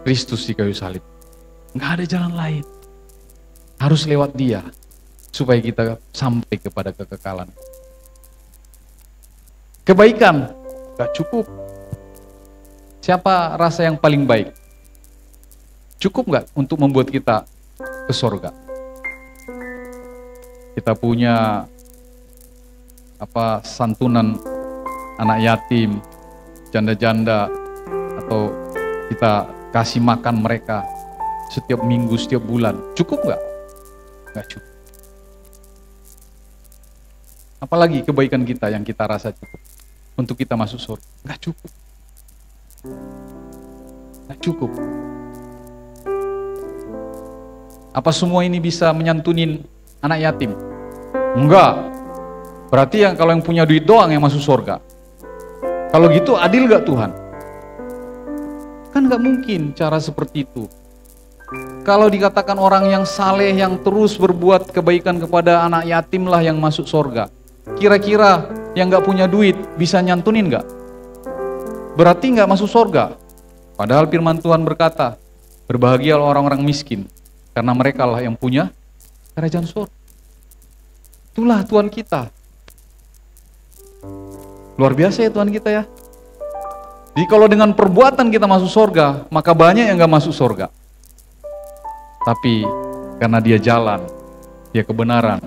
Kristus di kayu salib. Nggak ada jalan lain. Harus lewat Dia supaya kita sampai kepada kekekalan. Kebaikan gak cukup. Siapa rasa yang paling baik? Cukup gak untuk membuat kita ke surga? Kita punya santunan anak yatim, janda-janda, atau kita kasih makan mereka setiap minggu, setiap bulan. Cukup gak? Gak cukup. Apalagi kebaikan kita yang kita rasa cukup untuk kita masuk surga? Gak cukup. Gak cukup. Apa semua ini bisa menyantunin anak yatim? Enggak. Berarti kalau yang punya duit doang yang masuk surga. Kalau gitu adil gak Tuhan? Kan gak mungkin cara seperti itu. Kalau dikatakan orang yang saleh, yang terus berbuat kebaikan kepada anak yatim lah yang masuk surga, kira-kira yang gak punya duit bisa nyantunin gak? Berarti gak masuk surga. Padahal firman Tuhan berkata, berbahagialah orang-orang miskin, karena mereka lah yang punya kerajaan surga. Itulah Tuhan kita. Luar biasa ya Tuhan kita ya. Jadi kalau dengan perbuatan kita masuk surga, maka banyak yang gak masuk surga. Tapi karena Dia jalan, Dia kebenaran,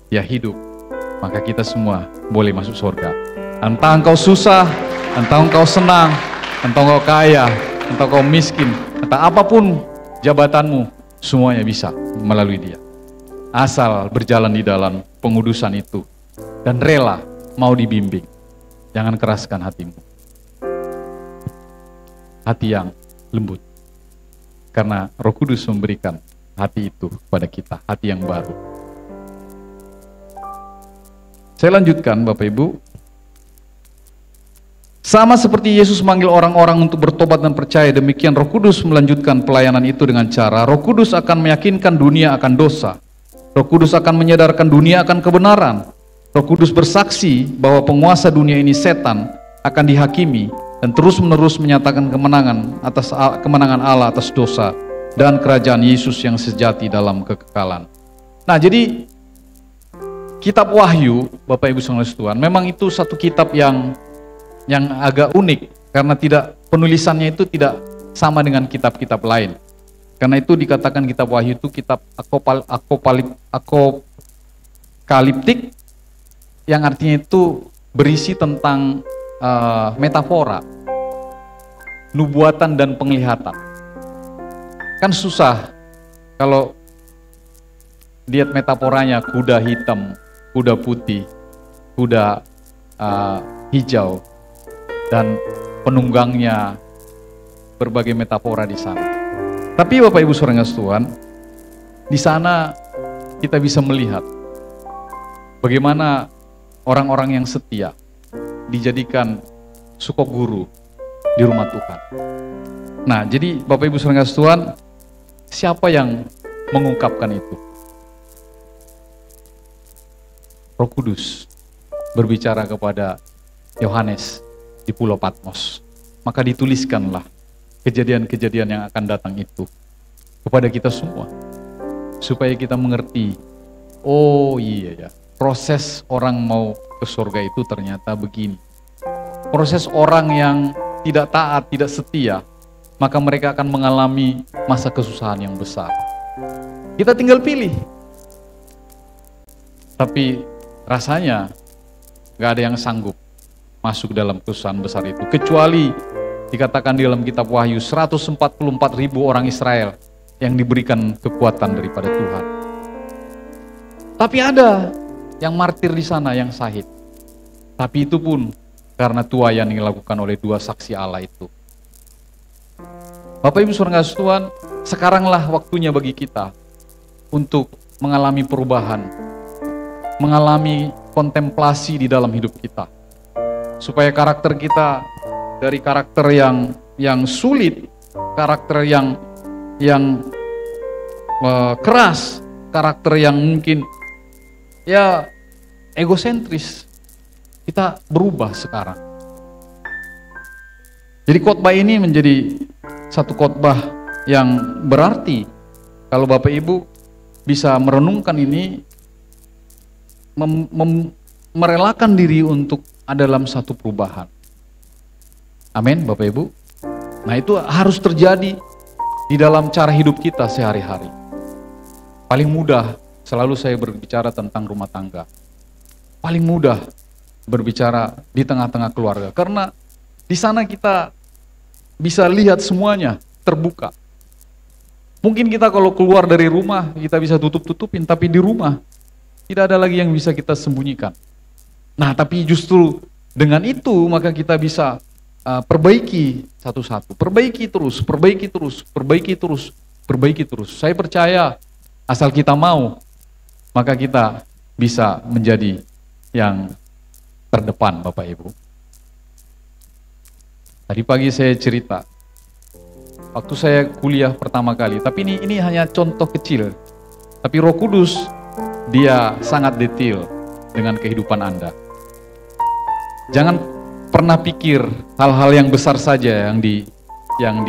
Dia hidup, maka kita semua boleh masuk surga. Entah engkau susah, entah engkau senang, entah engkau kaya, entah engkau miskin, entah apapun jabatanmu, semuanya bisa melalui Dia. Asal berjalan di dalam pengudusan itu dan rela mau dibimbing. Jangan keraskan hatimu. Hati yang lembut. Karena Roh Kudus memberikan hati itu kepada kita, hati yang baru. Saya lanjutkan, Bapak Ibu. Sama seperti Yesus memanggil orang-orang untuk bertobat dan percaya, demikian Roh Kudus melanjutkan pelayanan itu dengan cara Roh Kudus akan meyakinkan dunia akan dosa. Roh Kudus akan menyadarkan dunia akan kebenaran. Roh Kudus bersaksi bahwa penguasa dunia ini setan akan dihakimi dan terus-menerus menyatakan kemenangan Allah atas dosa dan kerajaan Yesus yang sejati dalam kekekalan. Nah, jadi kitab Wahyu, Bapak Ibu Saudara Tuhan, memang itu satu kitab yang agak unik karena penulisannya itu tidak sama dengan kitab-kitab lain. Karena itu dikatakan kitab Wahyu itu kitab apokaliptik, yang artinya itu berisi tentang metafora, nubuatan dan penglihatan. Kan susah kalau lihat metaforanya, kuda hitam, kuda putih, kuda hijau, dan penunggangnya berbagai metafora di sana. Tapi Bapak Ibu Saudara Tuhan, di sana kita bisa melihat bagaimana orang-orang yang setia dijadikan sukok guru di rumah Tuhan. Nah, jadi Bapak Ibu Saudara Tuhan, siapa yang mengungkapkan itu? Roh Kudus berbicara kepada Yohanes di Pulau Patmos. Maka dituliskanlah kejadian-kejadian yang akan datang itu kepada kita semua, supaya kita mengerti, oh iya ya, proses orang mau ke surga itu ternyata begini. Proses orang yang tidak taat, tidak setia, maka mereka akan mengalami masa kesusahan yang besar. Kita tinggal pilih. Tapi rasanya gak ada yang sanggup masuk dalam kesusahan besar itu, kecuali dikatakan di dalam kitab Wahyu 144.000 orang Israel yang diberikan kekuatan daripada Tuhan. Tapi ada yang martir di sana, yang syahid. Tapi itu pun karena tuayan yang dilakukan oleh 2 saksi Allah itu. Bapak Ibu Saudara Tuhan, sekaranglah waktunya bagi kita untuk mengalami perubahan, mengalami kontemplasi di dalam hidup kita, supaya karakter kita dari karakter yang sulit, karakter yang keras, karakter yang mungkin ya egosentris, kita berubah sekarang. Jadi khotbah ini menjadi satu khotbah yang berarti kalau Bapak Ibu bisa merenungkan ini, merelakan diri untuk ada dalam satu perubahan. Amin Bapak Ibu. Nah, itu harus terjadi di dalam cara hidup kita sehari-hari. Paling mudah selalu saya berbicara tentang rumah tangga. Paling mudah berbicara di tengah-tengah keluarga, karena di sana kita bisa lihat semuanya terbuka. Mungkin kita kalau keluar dari rumah kita bisa tutup-tutupin, tapi di rumah tidak ada lagi yang bisa kita sembunyikan. Nah, tapi justru dengan itu maka kita bisa perbaiki satu-satu, perbaiki terus, perbaiki terus, perbaiki terus, perbaiki terus. Saya percaya asal kita mau, maka kita bisa menjadi yang terdepan, Bapak Ibu. Tadi pagi saya cerita, waktu saya kuliah pertama kali, tapi ini hanya contoh kecil, tapi Roh Kudus dia sangat detail dengan kehidupan Anda. Jangan pernah pikir hal-hal yang besar saja yang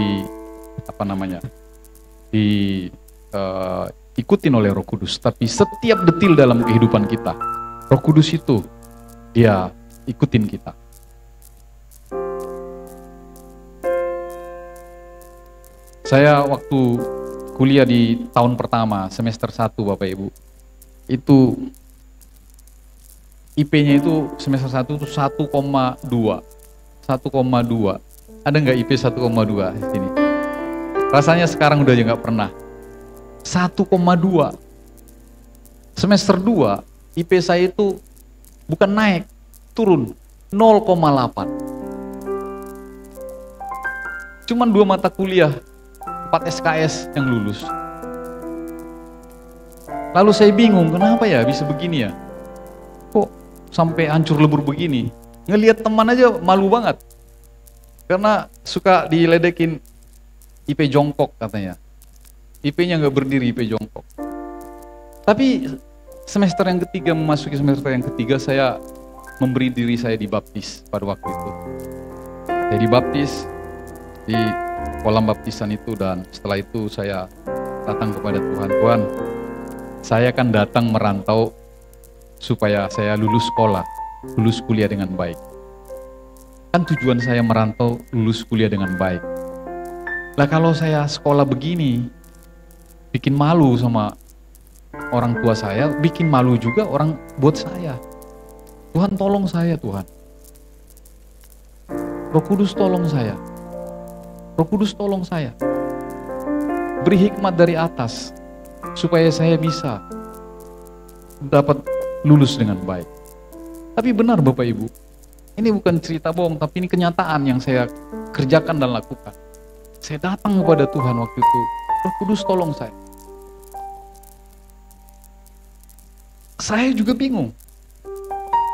ikutin oleh Roh Kudus, tapi setiap detil dalam kehidupan kita, Roh Kudus itu dia ikutin kita. Saya waktu kuliah di tahun pertama, semester 1 Bapak Ibu, itu IP-nya itu semester 1 itu 1,2. 1,2. Ada nggak IP 1,2 di sini? Rasanya sekarang udah nggak pernah. 1,2. Semester 2, IP saya itu bukan naik, turun 0,8. Cuman 2 mata kuliah, 4 SKS yang lulus. Lalu saya bingung, kenapa ya bisa begini ya? Kok sampai hancur lebur begini? Ngelihat teman aja malu banget. Karena suka diledekin IP jongkok katanya. IP-nya nggak berdiri, IP jongkok. Tapi semester yang ketiga, memasuki semester yang ketiga, saya memberi diri saya dibaptis pada waktu itu. Saya dibaptis di kolam baptisan itu, dan setelah itu saya datang kepada Tuhan. Tuhan, saya akan datang merantau supaya saya lulus sekolah, lulus kuliah dengan baik. Kan tujuan saya merantau, lulus kuliah dengan baik. Lah kalau saya sekolah begini, bikin malu sama orang tua saya, bikin malu juga orang buat saya. Tuhan tolong saya, Tuhan. Roh Kudus tolong saya. Roh Kudus tolong saya. Beri hikmat dari atas supaya saya bisa dapat lulus dengan baik. Tapi benar Bapak Ibu, ini bukan cerita bohong, tapi ini kenyataan yang saya kerjakan dan lakukan. Saya datang kepada Tuhan waktu itu, Roh Kudus tolong saya. Saya juga bingung.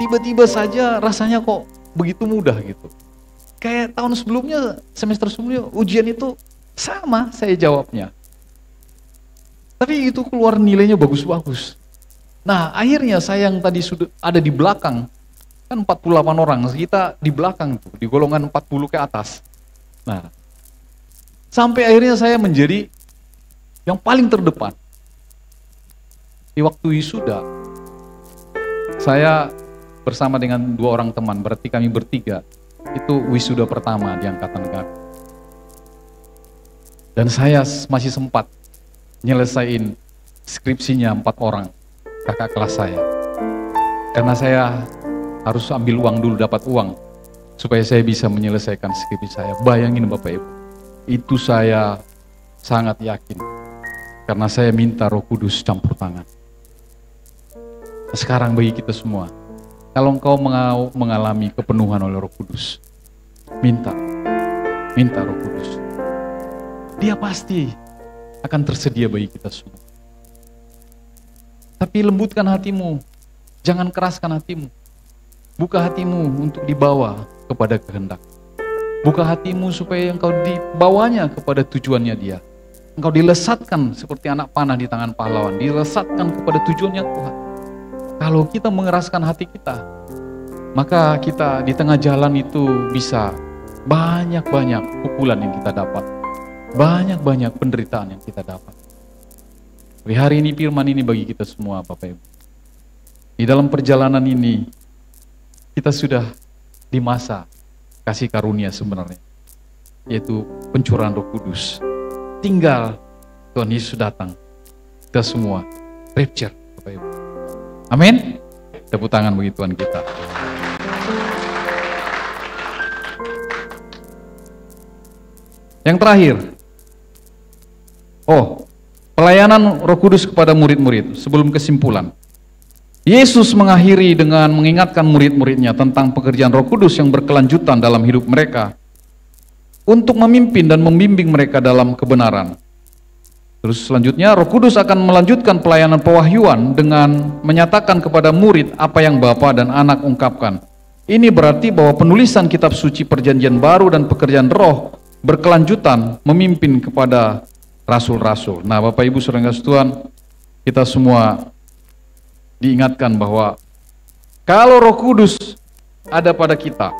Tiba-tiba saja rasanya kok begitu mudah gitu. Kayak tahun sebelumnya, semester sebelumnya, ujian itu sama saya jawabnya. Tapi itu keluar nilainya bagus-bagus. Nah, akhirnya saya yang tadi sudah ada di belakang, kan 48 orang, kita di belakang tuh, di golongan 40 ke atas. Nah, sampai akhirnya saya menjadi yang paling terdepan. Di waktu wisuda, saya bersama dengan 2 orang teman, berarti kami bertiga, itu wisuda pertama di angkatan kami. Dan saya masih sempat nyelesain skripsinya 4 orang, kakak kelas saya. Karena saya harus ambil uang dulu, dapat uang, supaya saya bisa menyelesaikan skripsi saya. Bayangin Bapak Ibu, itu saya sangat yakin, karena saya minta Roh Kudus campur tangan. Sekarang bagi kita semua, kalau engkau mengalami kepenuhan oleh Roh Kudus, minta Roh Kudus. Dia pasti akan tersedia bagi kita semua. Tapi lembutkan hatimu, jangan keraskan hatimu. Buka hatimu untuk dibawa kepada kehendak. Buka hatimu supaya engkau dibawanya kepada tujuannya dia. Engkau dilesatkan seperti anak panah di tangan pahlawan, dilesatkan kepada tujuannya Tuhan. Kalau kita mengeraskan hati kita, maka kita di tengah jalan itu bisa banyak-banyak pukulan yang kita dapat. Banyak-banyak penderitaan yang kita dapat. Di hari ini firman ini bagi kita semua Bapak Ibu. Di dalam perjalanan ini, kita sudah di masa kasih karunia sebenarnya, yaitu pencurahan Roh Kudus. Tinggal Tuhan Yesus datang, kita semua rapture Bapak Ibu. Amin. Tepuk tangan bagi Tuhan kita. Yang terakhir, pelayanan Roh Kudus kepada murid-murid sebelum kesimpulan. Yesus mengakhiri dengan mengingatkan murid-muridnya tentang pekerjaan Roh Kudus yang berkelanjutan dalam hidup mereka untuk memimpin dan membimbing mereka dalam kebenaran. Terus selanjutnya, Roh Kudus akan melanjutkan pelayanan pewahyuan dengan menyatakan kepada murid apa yang Bapa dan Anak ungkapkan. Ini berarti bahwa penulisan kitab suci Perjanjian Baru dan pekerjaan Roh berkelanjutan memimpin kepada rasul-rasul. Nah, Bapak Ibu Saudara kasih Tuhan, kita semua diingatkan bahwa kalau Roh Kudus ada pada kita,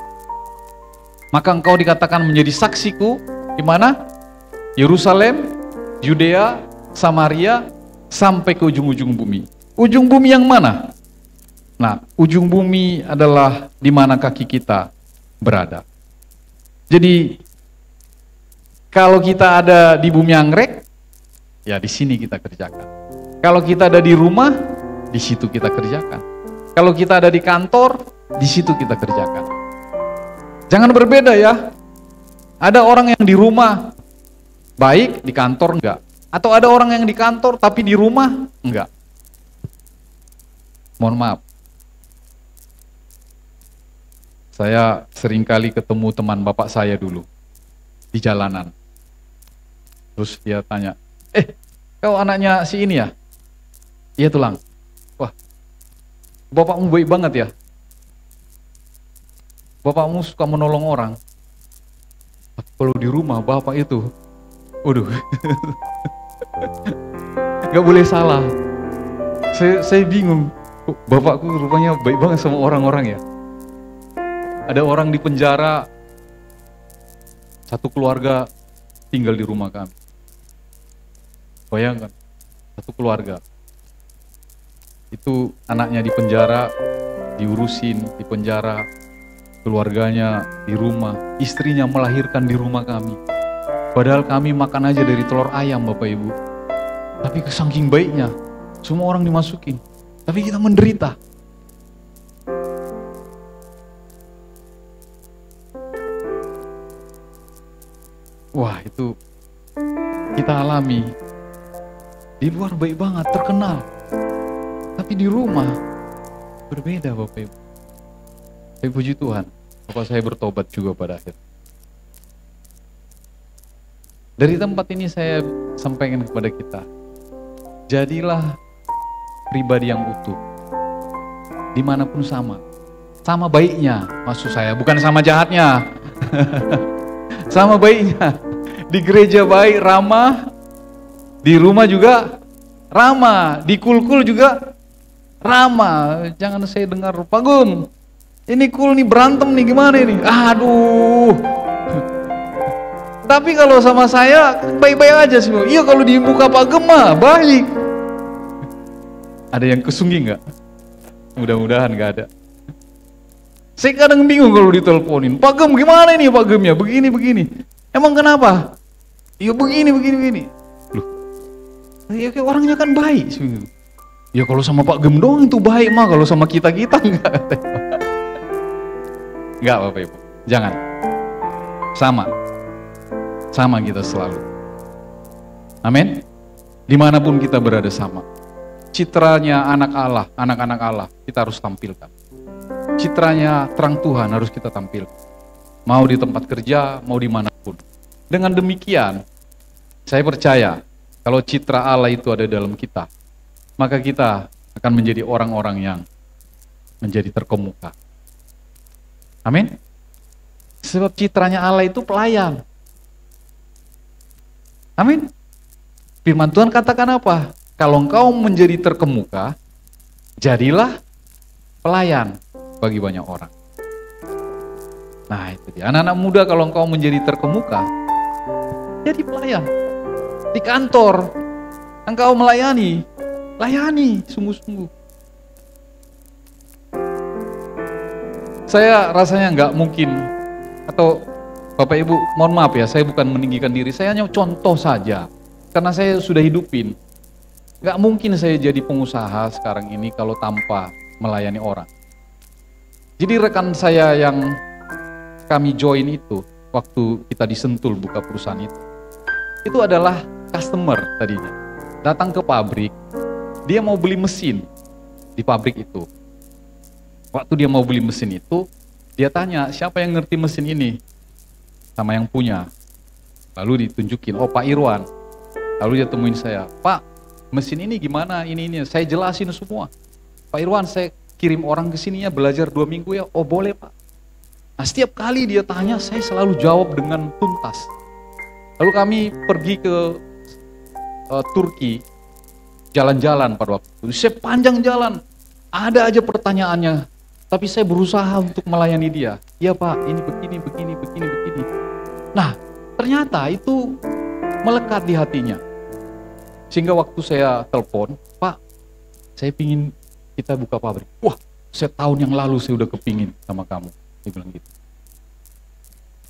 maka engkau dikatakan menjadi saksiku di mana? Yerusalem, Yudea, Samaria, sampai ke ujung-ujung bumi. Ujung bumi yang mana? Nah, ujung bumi adalah di mana kaki kita berada. Jadi kalau kita ada di bumi anggrek, ya di sini kita kerjakan. Kalau kita ada di rumah, di situ kita kerjakan. Kalau kita ada di kantor, di situ kita kerjakan. Jangan berbeda ya. Ada orang yang di rumah baik, di kantor enggak. Atau ada orang yang di kantor tapi di rumah enggak. Mohon maaf. Saya seringkali ketemu teman bapak saya dulu di jalanan. Terus dia tanya, kau anaknya si ini ya? Iya Tulang. Wah, bapakmu baik banget ya. Bapakmu suka menolong orang. Kalau di rumah bapak itu, waduh, gak boleh salah. Saya bingung. Bapakku rupanya baik banget sama orang-orang ya. Ada orang di penjara, satu keluarga tinggal di rumah kami. Bayangkan, satu keluarga. Itu anaknya di penjara, diurusin di penjara, keluarganya di rumah, istrinya melahirkan di rumah kami. Padahal kami makan aja dari telur ayam Bapak Ibu. Tapi saking baiknya, semua orang dimasukin. Tapi kita menderita. Wah, itu kita alami. Di luar baik banget, terkenal. Tapi di rumah berbeda Bapak Ibu. Saya puji Tuhan, Bapak saya bertobat juga pada akhir. Dari tempat ini saya sampaikan kepada kita, jadilah pribadi yang utuh, dimanapun sama. Sama baiknya, maksud saya, bukan sama jahatnya. Sama baiknya. Di gereja baik, ramah. Di rumah juga ramah. Di kul-kul juga ramah. Jangan saya dengar, Pak Gum, ini kul nih berantem nih, gimana ini? Aduh. Tapi kalau sama saya baik-baik aja sih. Iya, kalau di muka Pak Gem mah baik. Ada yang kesunggi nggak? Mudah-mudahan nggak ada. Saya kadang bingung kalau diteleponin, Pak Gem gimana ini Pak Gemnya? Begini. Emang kenapa? Ya begini. Loh, ya kayak orangnya kan baik sih. Ya kalau sama Pak Gem doang itu baik mah, kalau sama kita enggak. Enggak Bapak Ibu, jangan. Sama kita selalu. Amin. Dimanapun kita berada sama. Citranya anak-anak Allah kita harus tampilkan. Citranya terang Tuhan harus kita tampilkan. Mau di tempat kerja, mau dimanapun. Dengan demikian, saya percaya kalau citra Allah itu ada dalam kita, maka kita akan menjadi orang-orang yang menjadi terkemuka. Amin. Sebab citranya Allah itu pelayan. Amin. Firman Tuhan katakan apa? Kalau engkau menjadi terkemuka, jadilah pelayan bagi banyak orang. Nah itu dia. Anak-anak muda, kalau engkau menjadi terkemuka, jadi pelayan. Di kantor, engkau layani sungguh-sungguh. Saya rasanya nggak mungkin, atau Bapak Ibu, mohon maaf ya, saya bukan meninggikan diri, saya hanya contoh saja. Karena saya sudah hidupin. Gak mungkin saya jadi pengusaha sekarang ini kalau tanpa melayani orang. Jadi rekan saya yang kami join itu, waktu kita di Sentul buka perusahaan itu adalah customer tadinya. Datang ke pabrik, dia mau beli mesin di pabrik itu. Waktu dia mau beli mesin itu, dia tanya, siapa yang ngerti mesin ini? Sama yang punya. Lalu ditunjukin, oh Pak Irwan. Lalu dia temuin saya, Pak, mesin ini gimana, ini. Saya jelasin semua. Pak Irwan, saya kirim orang ke sini ya, belajar 2 minggu ya. Oh boleh Pak. Nah setiap kali dia tanya, saya selalu jawab dengan tuntas. Lalu kami pergi ke Turki, jalan-jalan pada waktu itu. Sepanjang jalan, ada aja pertanyaannya. Tapi saya berusaha untuk melayani dia. Iya Pak, ini begini. Nah, ternyata itu melekat di hatinya. Sehingga waktu saya telepon, Pak, saya pingin kita buka pabrik. Wah, setahun yang lalu saya udah kepingin sama kamu. Dia bilang gitu.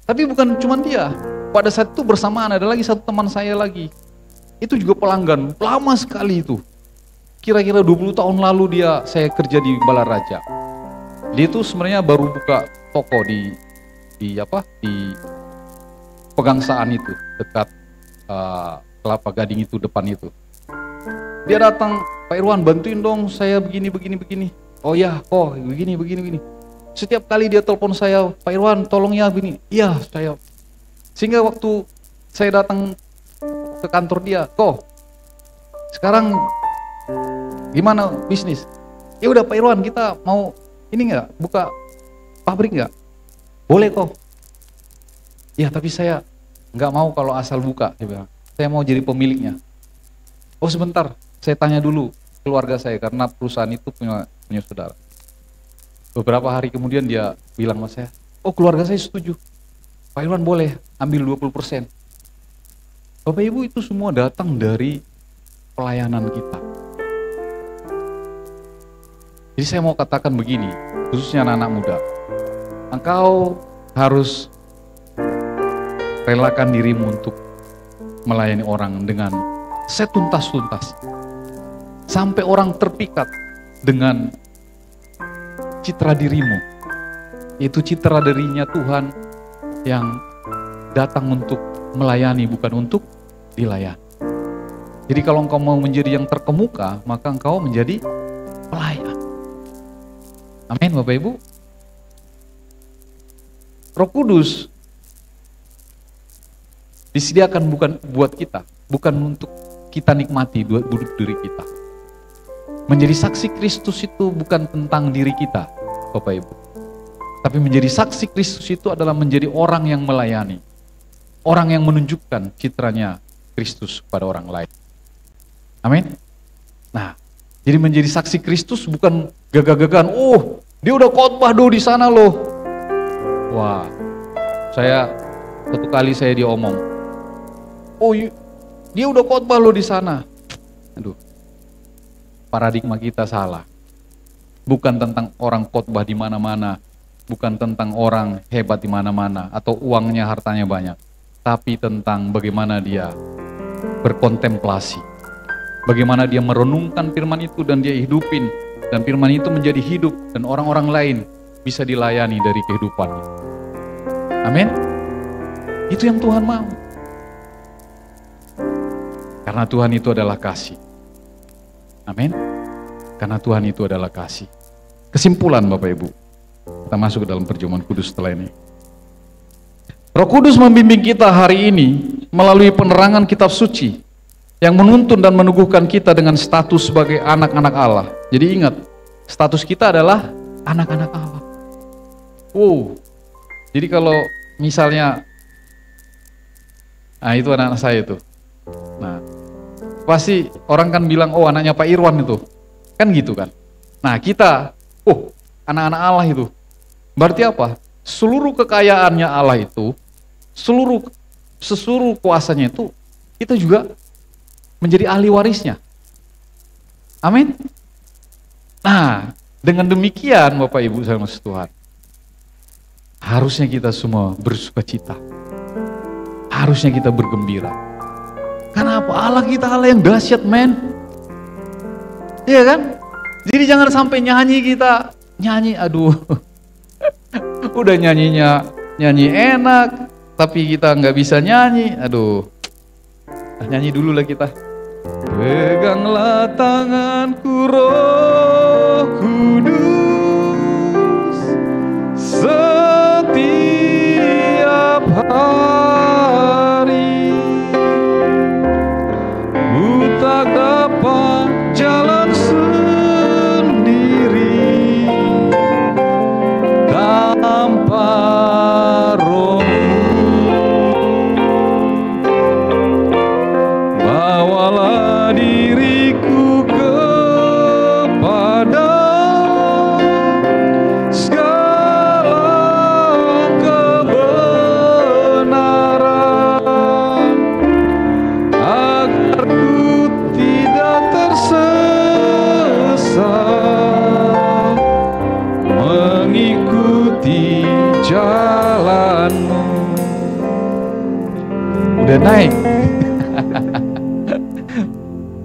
Tapi bukan cuma dia. Pada saat itu bersamaan ada lagi satu teman saya lagi. Itu juga pelanggan, lama sekali itu. Kira-kira 20 tahun lalu saya kerja di Balaraja. Dia itu sebenarnya baru buka toko di Pegangsaan itu, dekat Kelapa Gading itu, depan itu. Dia datang, Pak Irwan bantuin dong saya begini. Oh ya, begini. Setiap kali dia telepon saya, Pak Irwan tolong ya begini. Iya saya. Sehingga waktu saya datang ke kantor dia, sekarang gimana bisnis? Ya udah Pak Irwan, kita mau ini nggak, buka pabrik nggak? Boleh kok. Ya tapi saya nggak mau kalau asal buka, dia bilang. Saya mau jadi pemiliknya. Oh sebentar, saya tanya dulu keluarga saya karena perusahaan itu punya saudara. Beberapa hari kemudian dia bilang sama saya, oh keluarga saya setuju. Pak Irwan boleh ambil 20%. Bapak Ibu, itu semua datang dari pelayanan kita. Jadi saya mau katakan begini, khususnya anak-anak muda. Engkau harus relakan dirimu untuk melayani orang dengan setuntas-tuntas. Sampai orang terpikat dengan citra dirimu. Itu citra dirinya Tuhan yang datang untuk melayani, bukan untuk dilayani. Jadi kalau engkau mau menjadi yang terkemuka, maka engkau menjadi pelayan. Amin Bapak Ibu. Roh Kudus Disediakan bukan buat kita, bukan untuk kita nikmati buat diri kita. Menjadi saksi Kristus itu bukan tentang diri kita, Bapak Ibu. Tapi menjadi saksi Kristus itu adalah menjadi orang yang melayani. Orang yang menunjukkan citranya Kristus kepada orang lain. Amin. Nah, jadi menjadi saksi Kristus bukan gagah-gagahan, oh dia udah khotbah di sana loh. Wah, satu kali saya diomong, oh dia udah khotbah loh di sana. Aduh, paradigma kita salah. Bukan tentang orang khotbah di mana-mana, bukan tentang orang hebat di mana-mana atau uangnya, hartanya banyak, tapi tentang bagaimana dia berkontemplasi, bagaimana dia merenungkan firman itu dan dia hidupin, dan firman itu menjadi hidup dan orang-orang lain bisa dilayani dari kehidupan. Amin. Itu yang Tuhan mau. Karena Tuhan itu adalah kasih. Amin. Karena Tuhan itu adalah kasih. Kesimpulan Bapak Ibu, kita masuk ke dalam perjamuan kudus setelah ini. Roh Kudus membimbing kita hari ini melalui penerangan kitab suci yang menuntun dan meneguhkan kita dengan status sebagai anak-anak Allah. Jadi ingat, status kita adalah anak-anak Allah. Jadi kalau misalnya, nah itu anak-anak saya itu. Nah, pasti orang kan bilang, oh anaknya Pak Irwan itu. Kan gitu kan. Nah kita, anak-anak Allah itu. Berarti apa? Seluruh kekayaannya Allah itu, seluruh kuasanya itu, kita juga menjadi ahli warisnya. Amin. Nah, dengan demikian Bapak Ibu saya maksud Tuhan, harusnya kita semua bersuka cita. Harusnya kita bergembira. Karena apa? Allah kita Allah yang dahsyat, men. Iya kan? Jadi jangan sampai kita nyanyi, aduh. Udah nyanyi enak, tapi kita nggak bisa nyanyi. Aduh. Nyanyi dulu lah kita. Peganglah tanganku Roh Kudus setiap hari, ku tak dapat jalan sendiri tanpa Roh-Mu. Bawalah diriku kepada segala kebenaran, agar ku tidak tersesat mengikuti jalan-Mu. Udah naik.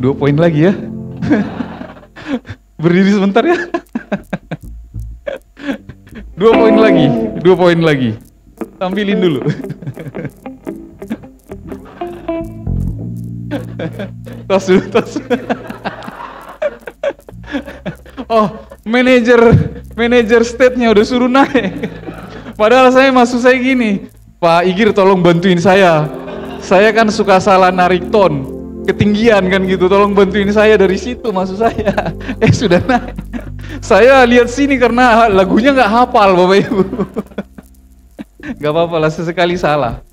2 poin lagi ya. Berdiri sebentar ya. 2 poin lagi. Tampilin dulu. Tos dulu. Oh, manajer state-nya udah suruh naik. Padahal maksud saya gini, Pak Igir tolong bantuin saya. Saya kan suka salah narik ton. Ketinggian kan gitu, tolong bantuin saya dari situ maksud saya. Sudah naik. Saya lihat sini karena lagunya nggak hafal Bapak Ibu. Gak apa-apa lah, sesekali salah.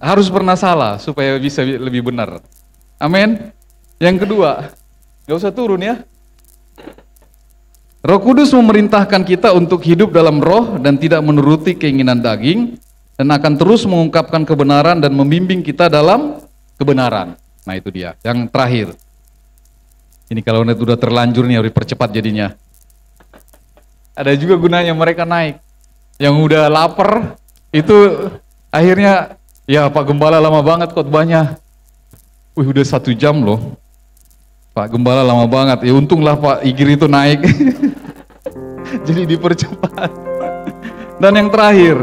Harus pernah salah supaya bisa lebih benar. Amin. Yang kedua, gak usah turun ya. Roh Kudus memerintahkan kita untuk hidup dalam roh dan tidak menuruti keinginan daging, dan akan terus mengungkapkan kebenaran dan membimbing kita dalam kebenaran. Nah itu dia, yang terakhir. Ini kalau udah terlanjur nih harus dipercepat jadinya. Ada juga gunanya mereka naik. Yang udah lapar, itu akhirnya, ya Pak Gembala lama banget khotbahnya. Udah 1 jam loh. Pak Gembala lama banget, ya untunglah Pak Igir itu naik. Jadi dipercepat. Dan yang terakhir,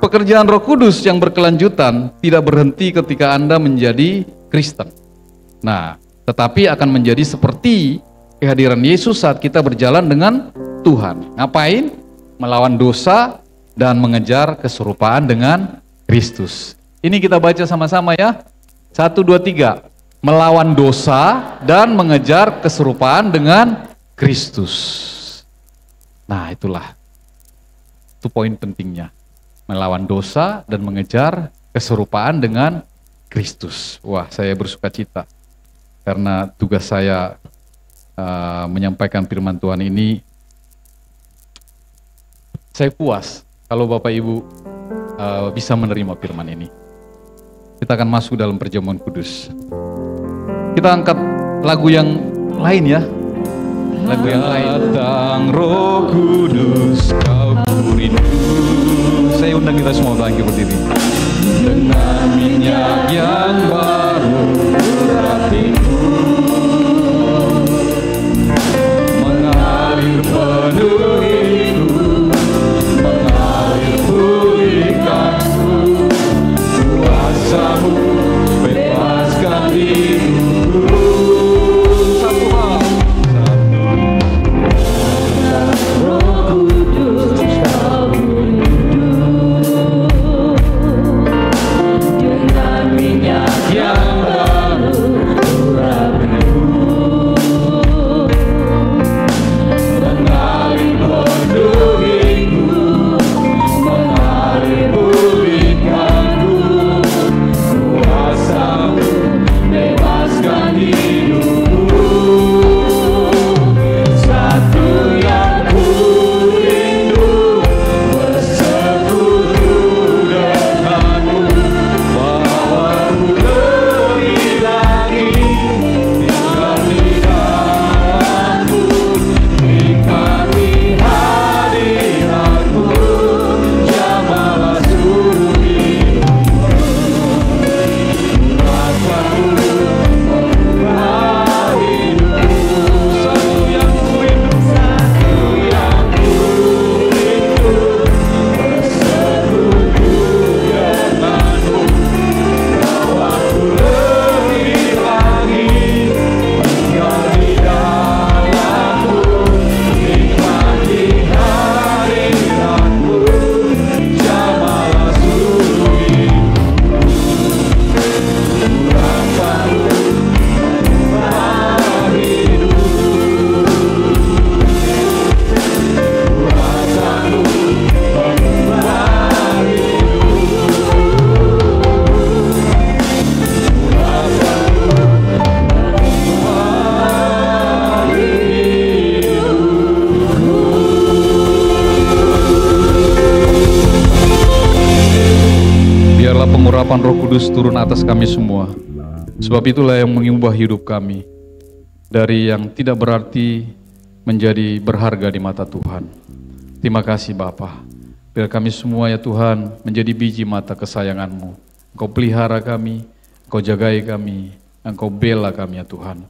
pekerjaan Roh Kudus yang berkelanjutan tidak berhenti ketika Anda menjadi Kristen. Nah, tetapi akan menjadi seperti kehadiran Yesus saat kita berjalan dengan Tuhan. Ngapain? Melawan dosa dan mengejar keserupaan dengan Kristus. Ini kita baca sama-sama ya. 1, 2, 3. Melawan dosa dan mengejar keserupaan dengan Kristus. Nah itulah. Itu poin pentingnya. Melawan dosa dan mengejar keserupaan dengan Kristus. Wah, saya bersuka cita. Karena tugas saya menyampaikan firman Tuhan ini, saya puas kalau Bapak Ibu bisa menerima firman ini. Kita akan masuk dalam perjamuan kudus. Kita angkat lagu yang lain ya. Lagu yang lain. Datang Roh Kudus, Kau kurindu. Saya undang kita semua bangkit berdiri. Dengan minyak yang baru hatiku mengalir penuhiku, mengalir pulihkanku, kuasa-Mu bebaskan hidupku. Satu hal, Roh Kudus, Kau kurindu. Dengan minyak yang baru urapiku, mengalir penuhiku, mengalir pulihkanku, kuasa-Mu bebaskan hidupku. Satu yang ku rindu, bersekutu denganmu, bawamu lebih lagi, tinggal di dalamku, nikmati hadiratmu, jamalah seluruh hidupku. Rasaku mengubah hidupku. Satu yang ku rindu, satu yang ku rindu, bersekutu denganmu, bawaku lebih lagi, tinggal di dalammu, nikmati hadiratmu, jamalah seluruh hidupku. Rasaku mengubah hidupku. Rasaku mengubah Biarlah pengurapan Roh Kudus turun atas kami semua. Sebab itulah yang mengubah hidup kami dari yang tidak berarti menjadi berharga di mata Tuhan. Terima kasih Bapa. Biar kami semua ya Tuhan menjadi biji mata kesayangan-Mu. Engkau pelihara kami, Engkau jagai kami, Engkau bela kami ya Tuhan.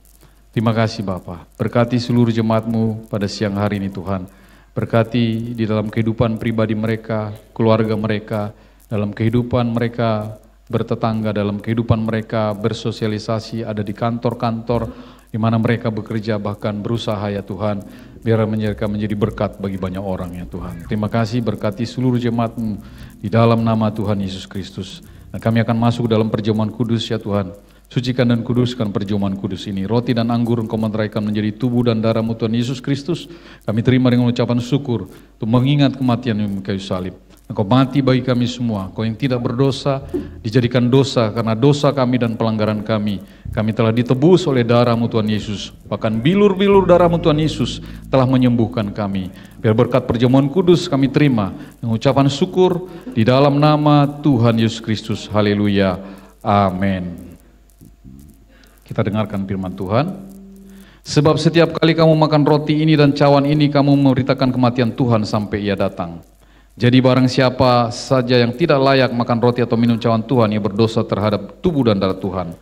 Terima kasih Bapa. Berkati seluruh jemaat-Mu pada siang hari ini Tuhan. Berkati di dalam kehidupan pribadi mereka, keluarga mereka, dalam kehidupan mereka bertetangga, dalam kehidupan mereka bersosialisasi, ada di kantor-kantor di mana mereka bekerja, bahkan berusaha ya Tuhan. Biar mereka menjadi berkat bagi banyak orang ya Tuhan. Terima kasih, berkati seluruh jemaat-Mu di dalam nama Tuhan Yesus Kristus. Dan kami akan masuk dalam perjamuan kudus ya Tuhan. Sucikan dan kuduskan perjamuan kudus ini. Roti dan anggur Engkau meneraikan menjadi tubuh dan darah-Mu Tuhan Yesus Kristus. Kami terima dengan ucapan syukur untuk mengingat kematian-Mu di kayu salib. Engkau mati bagi kami semua. Engkau yang tidak berdosa dijadikan dosa karena dosa kami dan pelanggaran kami. Kami telah ditebus oleh darah-Mu Tuhan Yesus. Bahkan bilur-bilur darah-Mu Tuhan Yesus telah menyembuhkan kami. Biar berkat perjamuan kudus kami terima dengan ucapan syukur di dalam nama Tuhan Yesus Kristus. Haleluya. Amin. Kita dengarkan firman Tuhan. Sebab setiap kali kamu makan roti ini dan cawan ini, kamu memberitakan kematian Tuhan sampai Ia datang. Jadi barang siapa saja yang tidak layak makan roti atau minum cawan Tuhan, ia berdosa terhadap tubuh dan darah Tuhan.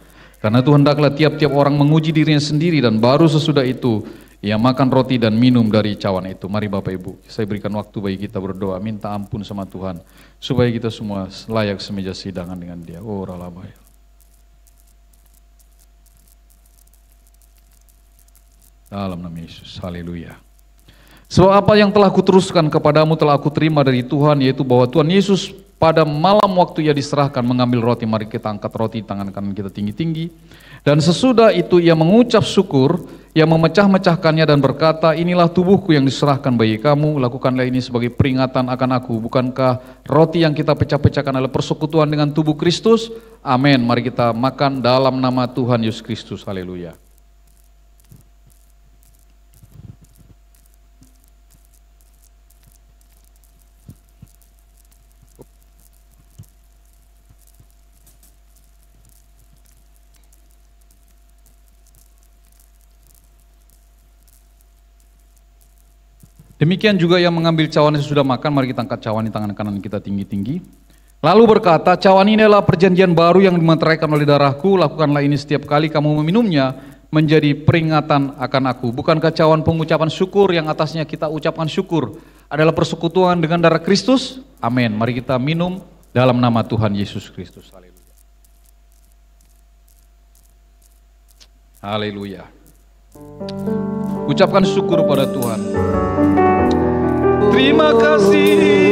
Karena itu hendaklah tiap-tiap orang menguji dirinya sendiri, dan baru sesudah itu ia makan roti dan minum dari cawan itu. Mari Bapak Ibu, saya berikan waktu bagi kita berdoa, minta ampun sama Tuhan, supaya kita semua layak semeja sidangan dengan Dia. Oh ralabaya. Dalam nama Yesus, haleluya. Sebab apa yang telah kuteruskan kepadamu telah aku terima dari Tuhan, yaitu bahwa Tuhan Yesus pada malam waktu ia diserahkan mengambil roti, mari kita angkat roti tangan kanan kita tinggi-tinggi. Dan sesudah itu ia mengucap syukur, ia memecah-mecahkannya dan berkata, inilah tubuhku yang diserahkan bagi kamu, lakukanlah ini sebagai peringatan akan aku. Bukankah roti yang kita pecah-pecahkan adalah persekutuan dengan tubuh Kristus? Amin. Mari kita makan dalam nama Tuhan Yesus Kristus. Haleluya. Demikian juga yang mengambil cawan sesudah makan, mari kita angkat cawan di tangan kanan kita tinggi-tinggi. Lalu berkata, cawan ini adalah perjanjian baru yang dimeteraikan oleh darahku, lakukanlah ini setiap kali kamu meminumnya menjadi peringatan akan aku. Bukankah cawan pengucapan syukur yang atasnya kita ucapkan syukur adalah persekutuan dengan darah Kristus? Amin. Mari kita minum dalam nama Tuhan Yesus Kristus. Haleluya. Haleluya. Ucapkan syukur pada Tuhan. Terima kasih